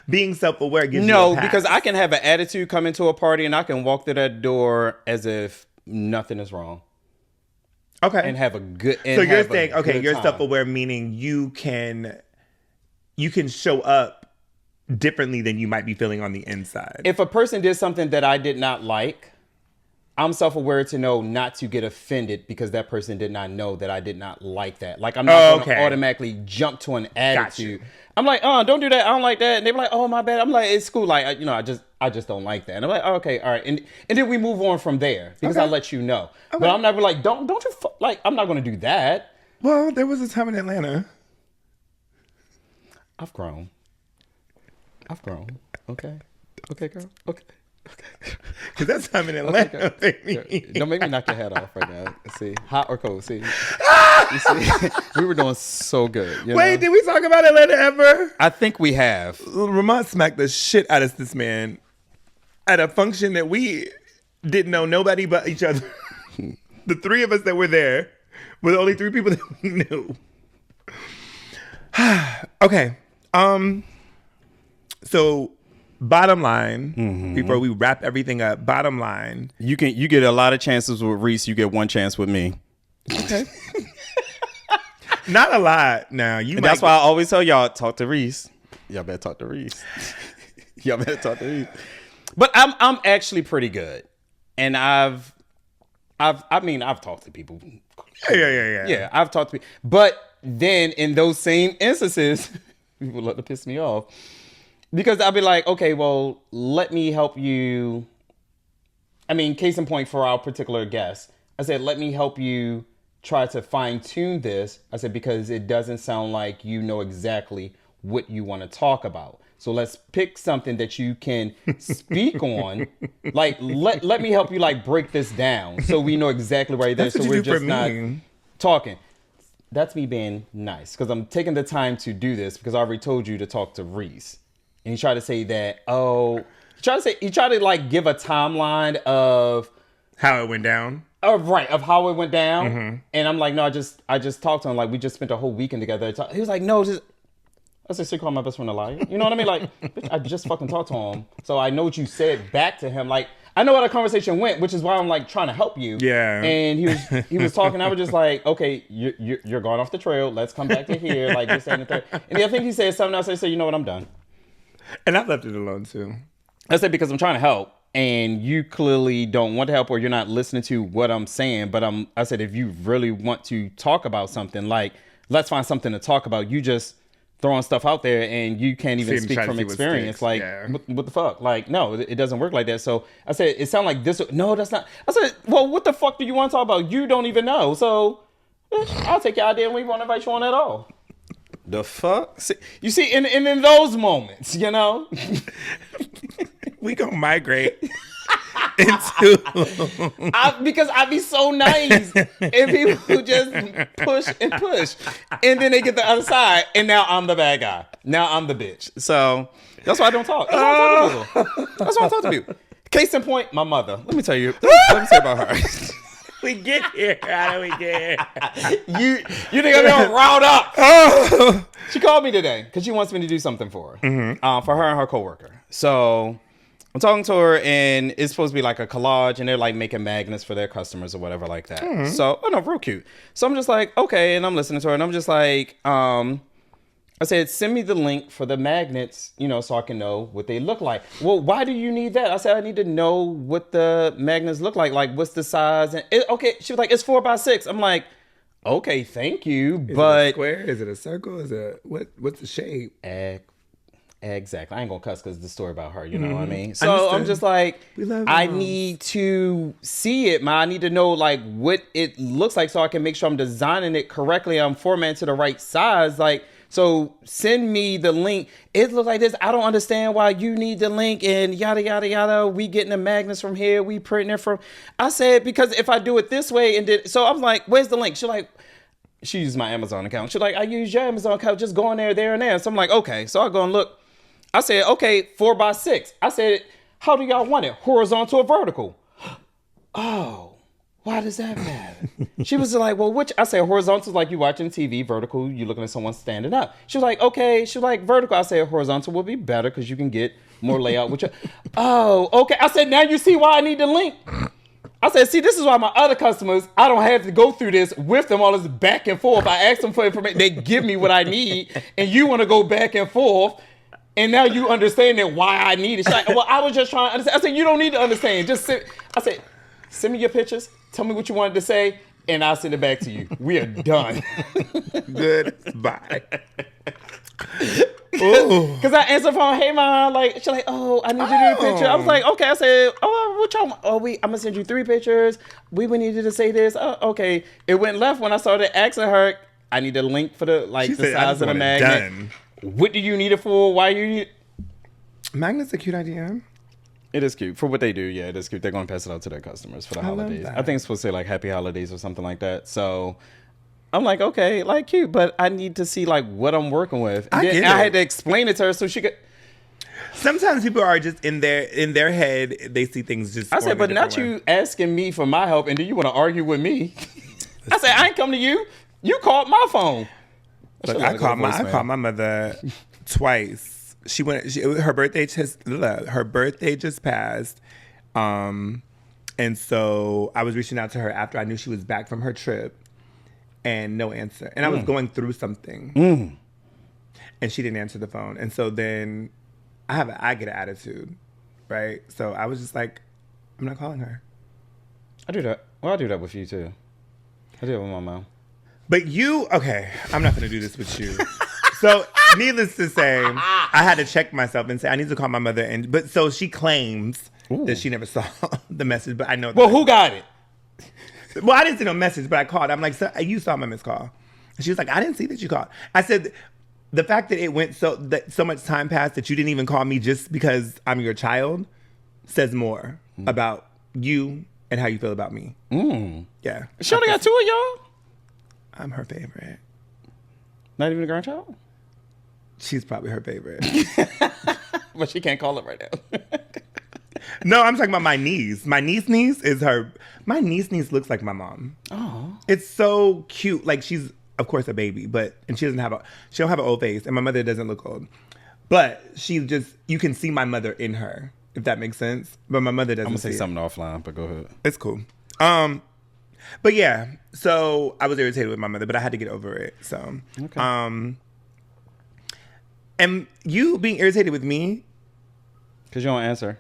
being self-aware gives you a pass. Because I can have an attitude come into a party and I can walk through that door as if nothing is wrong. Okay. And have a good. So you're saying, okay, you're self-aware, meaning you can show up differently than you might be feeling on the inside. If a person did something that I did not like, I'm self-aware to know not to get offended because that person did not know that I did not like that. Like, I'm not going to automatically jump to an attitude. I'm like, don't do that. I don't like that. And they're like, oh, my bad. I'm like, it's cool. Like, I just don't like that. And I'm like, okay, all right. And then we move on from there because I let you know. Okay. But I'm not like, don't you, like, I'm not going to do that. Well, there was a time in Atlanta. I've grown. Okay. Okay, girl. Okay. Because that's time in Atlanta, baby. Don't make me knock your head off right now. See, hot or cold? See, you see, we were doing so good. Wait, did we talk about Atlanta ever? I think we have. Ramont smacked the shit out of this man at a function that we didn't know nobody but each other. The three of us that were there were the only three people that we knew. Okay. So, bottom line, before we wrap everything up, bottom line. You get a lot of chances with Reese. You get one chance with me. Okay. Not a lot. Now, that's why I always tell y'all, talk to Reese. Y'all better talk to Reese. But I'm actually pretty good. And I've talked to people. Yeah. Yeah, I've talked to people. But then in those same instances, people love to piss me off. Because I'll be like, okay, well, let me help you. I mean, case in point for our particular guest, I said, let me help you try to fine tune this. I said, because it doesn't sound like you know exactly what you want to talk about. So let's pick something that you can speak on. Like, let me help you like break this down so we know exactly where you're. So we're just not talking. That's me being nice because I'm taking the time to do this because I already told you to talk to Reese. And he tried to say that, he tried to like give a timeline of how it went down. Oh, right. Of how it went down. Mm-hmm. And I'm like, no, I just talked to him. Like, we just spent a whole weekend together. He was like, no, I said, so you call my best friend a liar? You know what I mean? Like, bitch, I just fucking talked to him. So I know what you said back to him. Like, I know how the conversation went, which is why I'm like trying to help you. Yeah. And he was talking. I was just like, okay, you're going off the trail. Let's come back to here. Like, this and the third. And I think he said something else. I said, you know what? I'm done. And I left it alone too. I said, because I'm trying to help and you clearly don't want to help or you're not listening to what I'm saying. But I said, if you really want to talk about something, like, let's find something to talk about. You just throwing stuff out there and you can't even speak from experience. Like, what the fuck? Like, no, it doesn't work like that. So I said, it sounded like this. No, that's not. I said, well, what the fuck do you want to talk about? You don't even know. So I'll take your idea and we won't invite you on at all. The fuck? You see, and in those moments, you know, we gonna migrate. Because I be so nice, and people just push and push, and then they get the other side, and now I'm the bad guy. Now I'm the bitch. So that's why I don't talk. That's why I don't talk to people. That's why I talk to people. Case in point, my mother. Let me tell you. Let me say about her. We get here. How do we get here? You think I'm all riled up? She called me today because she wants me to do something for her, for her and her coworker. So I'm talking to her, and it's supposed to be like a collage, and they're like making magnets for their customers or whatever like that. So, real cute. So I'm just like, okay, and I'm listening to her, and I'm just like, I said, send me the link for the magnets, so I can know what they look like. Well, why do you need that? I said, I need to know what the magnets look like. Like, what's the size? And okay, she was like, it's 4x6. I'm like, okay, thank you, but is it a square? Is it a circle? Is it what's the shape? Exactly. I ain't gonna cuss because the story about her. You know what I mean? So I'm just like, I need to see it, man. I need to know like what it looks like so I can make sure I'm designing it correctly. I'm formatting to the right size, like. So send me the link. It looks like this. I don't understand why you need the link and yada, yada, yada. We getting the magnets from here. We printing it from. I said, because if I do it this way and then, so I'm like, where's the link? She used my Amazon account. She's like, I use your Amazon account. Just go in there and there. So I'm like, okay. So I go and look. I said, okay, 4x6. I said, how do y'all want it? Horizontal or vertical? Oh. Why does that matter? She was like, well, which? I said, horizontal is like you watching TV. Vertical, you looking at someone standing up. She was like, okay. She was like, vertical. I said, horizontal will be better because you can get more layout. Oh, okay. I said, now you see why I need the link. I said, see, this is why my other customers, I don't have to go through this with them, all this back and forth. I ask them for information. They give me what I need, and you want to go back and forth. And now you understand that why I need it. She's like, well, I was just trying to understand. I said, you don't need to understand. Just sit. I said, send me your pictures. Tell me what you wanted to say, and I'll send it back to you. We are done. Good. Bye. Because I answered phone, hey, mom. Like, she's like, oh, I need you to do a picture. I was like, okay. I said, oh, what y'all want? Oh, I'm going to send you 3 pictures. We would need you to say this. Oh, okay. It went left when I started asking her, I need a link for the size of the magnet. Done. What do you need it for? Why you need it? Magnet's a cute idea. It is cute. For what they do, yeah, it is cute. They're going to pass it out to their customers for the holidays. I think it's supposed to say, like, happy holidays or something like that. So I'm like, okay, like, cute. But I need to see, like, what I'm working with. And I had to explain it to her so she could. Sometimes people are just in their head. They see things just. I said, but not you asking me for my help, and then you want to argue with me. I said, I ain't come to you. You called my phone. Look, I called my mother twice. Her birthday just passed, and so I was reaching out to her after I knew she was back from her trip, and no answer. And I was going through something, and she didn't answer the phone. And so then I get an attitude, right? So I was just like, I'm not calling her. I do that. Well, I do that with you too. I do it with my mom. But okay, I'm not gonna do this with you. So, needless to say, I had to check myself and say I need to call my mother. But so she claims that she never saw the message. But I know. Well, who got it? Well, I didn't see no message, but I called. I'm like, so, you saw my missed call. And she was like, I didn't see that you called. I said, the fact that it went so much time passed that you didn't even call me just because I'm your child says more about you and how you feel about me. Yeah. She only got 2 of y'all? I'm her favorite. Not even a grandchild? She's probably her favorite. But she can't call it right now. No, I'm talking about my niece. My niece is her. My niece looks like my mom. Oh. It's so cute. Like, she's, of course, a baby, and she don't have an old face, and my mother doesn't look old. But you can see my mother in her, if that makes sense. But my mother doesn't. I'm going to say something offline, but go ahead. It's cool. But yeah, so I was irritated with my mother, but I had to get over it. So, okay. And you being irritated with me, because you don't answer.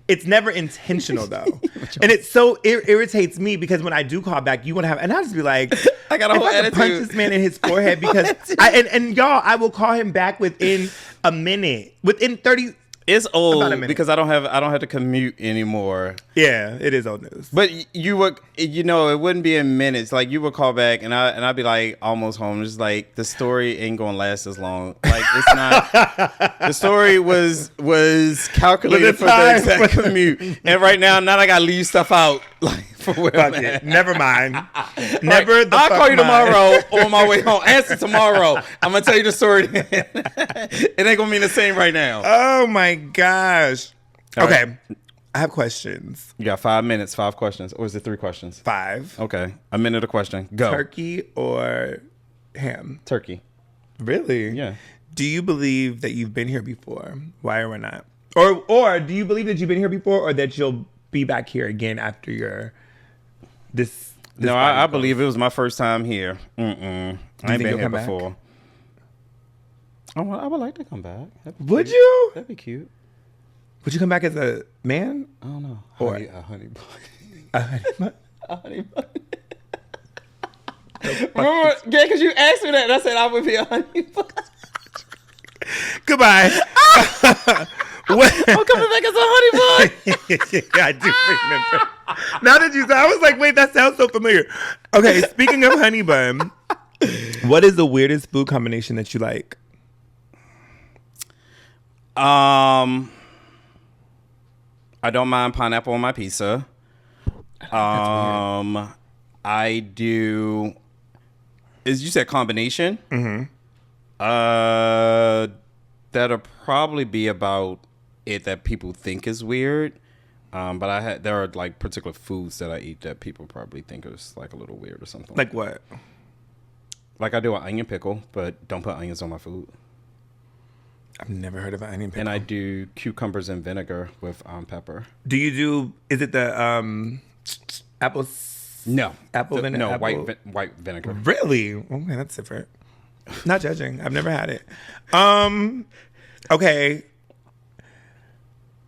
It's never intentional though, and it so irritates me because when I do call back, you want to have, and I just be like, I got a whole attitude. Punch this man in his forehead because and y'all, I will call him back within a minute, within 30. It's About a old minute. because I don't have to commute anymore. Yeah, it is old news. But you would, it wouldn't be in minutes. Like you would call back, and I'd be like almost home. Just like the story ain't gonna last as long. Like it's not. The story was calculated for the exact commute, and right now I gotta leave stuff out. Like for where Fuck I'm it. at. Never mind. Never. I'll call you tomorrow on my way home. Answer tomorrow. I'm gonna tell you the story. It ain't gonna mean the same right now. Oh my gosh. All Okay. right. I have questions. You got 5 minutes, 5 questions, or is it 3 questions? 5. Okay, a minute a question. Go. Turkey or ham? Turkey. Really? Yeah. Do you believe that you've been here before? Why or not? Or do you believe that you've been here before, or that you'll be back here again after your this? No, I believe it was my first time here. I ain't think been you'll here come back? before. I would like to come back. Would you? That'd be cute. Would you come back as a man? I don't know. Or- A honey bun. A honeymoon? A honey bun. Remember, yeah, because you asked me that, and I said I would be a honey bun. Goodbye. I'm coming back as a honey bun. I do remember. Now that you said, I was like, wait, that sounds so familiar. Okay, speaking of honey bun, what is the weirdest food combination that you like? I don't mind pineapple on my pizza. I do. Is you said combination? Mm-hmm. That'll probably be about it that people think is weird. But there are like particular foods that I eat that people probably think is like a little weird or something. Like what? Like I do an onion pickle, but don't put onions on my food. I've never heard of an onion pickle. And I do cucumbers and vinegar with pepper. Do you do? Is it the apple? No, Apple vinegar. No, apple? white vinegar. Really? Okay, that's different. Not judging. I've never had it. Okay.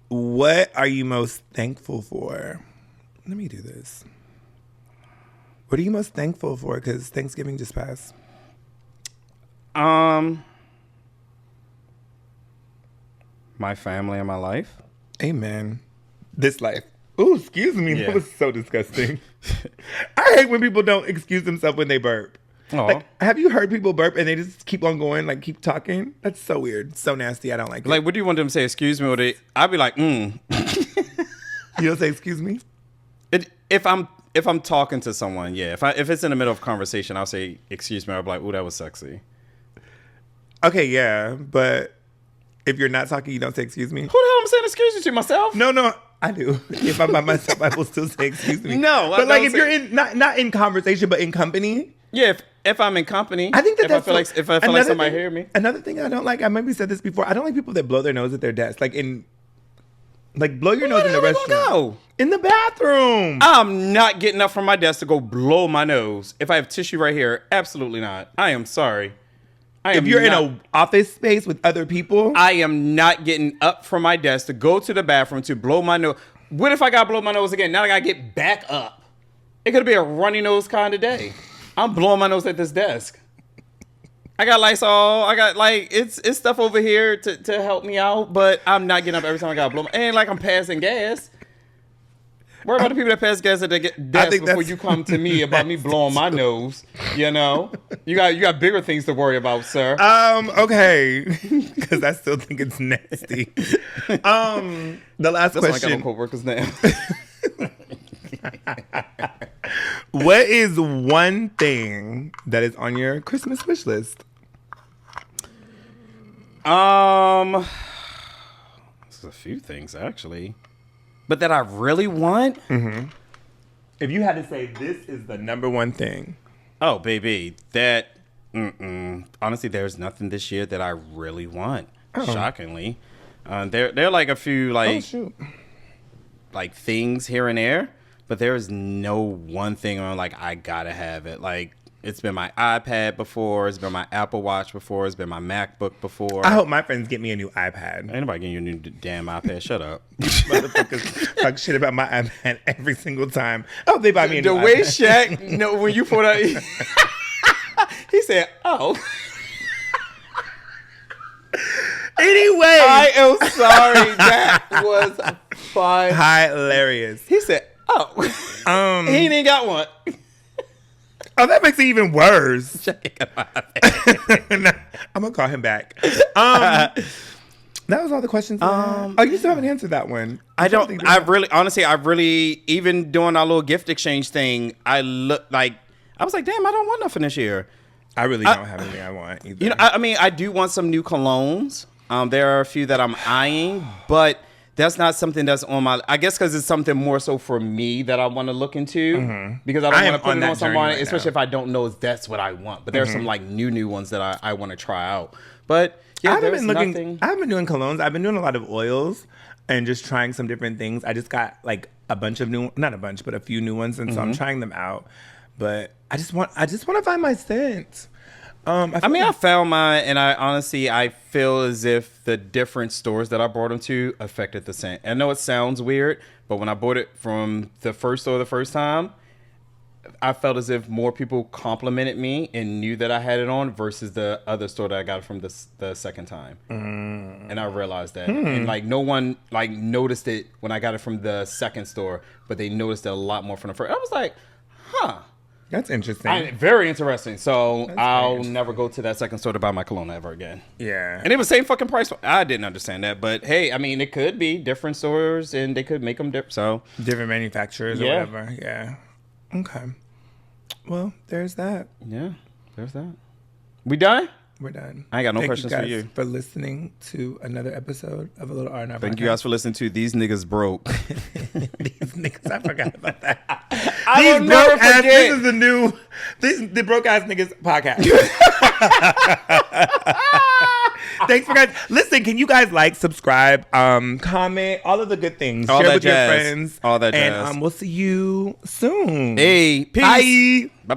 What are you most thankful for? Let me do this. What are you most thankful for? Because Thanksgiving just passed. My family and my life. Amen. This life. Ooh, excuse me. Yeah. That was so disgusting. I hate when people don't excuse themselves when they burp. Aw. Like, have you heard people burp and they just keep on going, like keep talking? That's so weird. So nasty. I don't like it. Like, what do you want them to say? Excuse me, or I'd be like, You don't say excuse me? If I'm talking to someone, yeah. If it's in the middle of a conversation, I'll say excuse me. I'll be like, ooh, that was sexy. Okay, yeah. But if you're not talking, you don't say excuse me? Who the hell am I saying excuse me to myself? No, I do. If I'm by myself, I will still say excuse me. No, but like don't if say- you're in not in conversation, but in company. Yeah, if I'm in company, I think that if I that's feel like another somebody thing- hear me. Another thing I don't like, I maybe said this before. I don't like people that blow their nose at their desk, like blow your nose in the Where the hell restroom, we gonna go? in the bathroom. I'm not getting up from my desk to go blow my nose. If I have tissue right here, absolutely not. I am sorry. If you're in an office space with other people, I am not getting up from my desk to go to the bathroom to blow my nose. What if I got to blow my nose again? Now I got to get back up. It could be a runny nose kind of day. I'm blowing my nose at this desk. I got Lysol. I got it's stuff over here to help me out, but I'm not getting up every time I got to blow my. It ain't like I'm passing gas. Worry about the people that pass gas at their desk before that's- you come to me about me blowing my nose. You know, you got bigger things to worry about, sir. okay, because I still think it's nasty. The last That's why I got question: no coworkers now. what is one thing that is on your Christmas wish list? There's a few things actually, but that I really want. If you had to say this is the number one thing, Oh, baby, that. Honestly, there's nothing this year that I really want. Shockingly, there are like a few like things here and there, but there is no one thing I'm like I gotta have it. Like it's been my iPad before, it's been my Apple Watch before, it's been my MacBook before. I hope my friends get me a new iPad. Ain't nobody getting you a new damn iPad. Shut up. Motherfuckers talk shit about my iPad every single time. Oh, they buy me a new The way iPad. Shaq, no, when you put out, he said, "Oh." Anyway. I am sorry. That was fun. Hilarious. He said, oh. He ain't got one. Oh, that makes it even worse. I'm gonna call him back. That was all the questions. Oh, you still haven't answered that one. I really, even doing our little gift exchange thing, I was like, damn, I don't want nothing this year. I really don't have anything I want either. You know, I mean, I do want some new colognes. There are a few that I'm eyeing, but that's not something that's on my. I guess because it's something more so for me that I want to look into because I don't want to put it on someone, right, especially if I don't know that's what I want. But there's some like new ones that I want to try out. But yeah, I haven't been doing colognes. I've been doing a lot of oils and just trying some different things. I just got like a bunch of not a bunch, but a few new ones, and so I'm trying them out. But I just want to find my scent. I found mine, and I feel as if the different stores that I brought them to affected the scent. I know it sounds weird, but when I bought it from the first store the first time, I felt as if more people complimented me and knew that I had it on versus the other store that I got it from the second time. And I realized that. And like no one like noticed it when I got it from the second store, but they noticed it a lot more from the first. I was like, huh. That's interesting. Very interesting. So I'll never go to that second store to buy my cologne ever again. Yeah. And it was the same fucking price. I didn't understand that. But hey, I mean, it could be different stores and they could make them different. So different manufacturers or whatever. Yeah. Okay. Well, there's that. Yeah. There's that. We done? We're done. I ain't got no questions for you. Thank you guys for listening to another episode of A Little R&R. Thank you guys for listening to These Niggas Broke. These niggas, I forgot about that. I will never forget. This is the Broke Ass Niggas podcast. Thanks for guys. Listen, can you guys like, subscribe, comment, all of the good things. All Share that with jazz. your friends. All that jazz. And we'll see you soon. Hey, peace. Bye.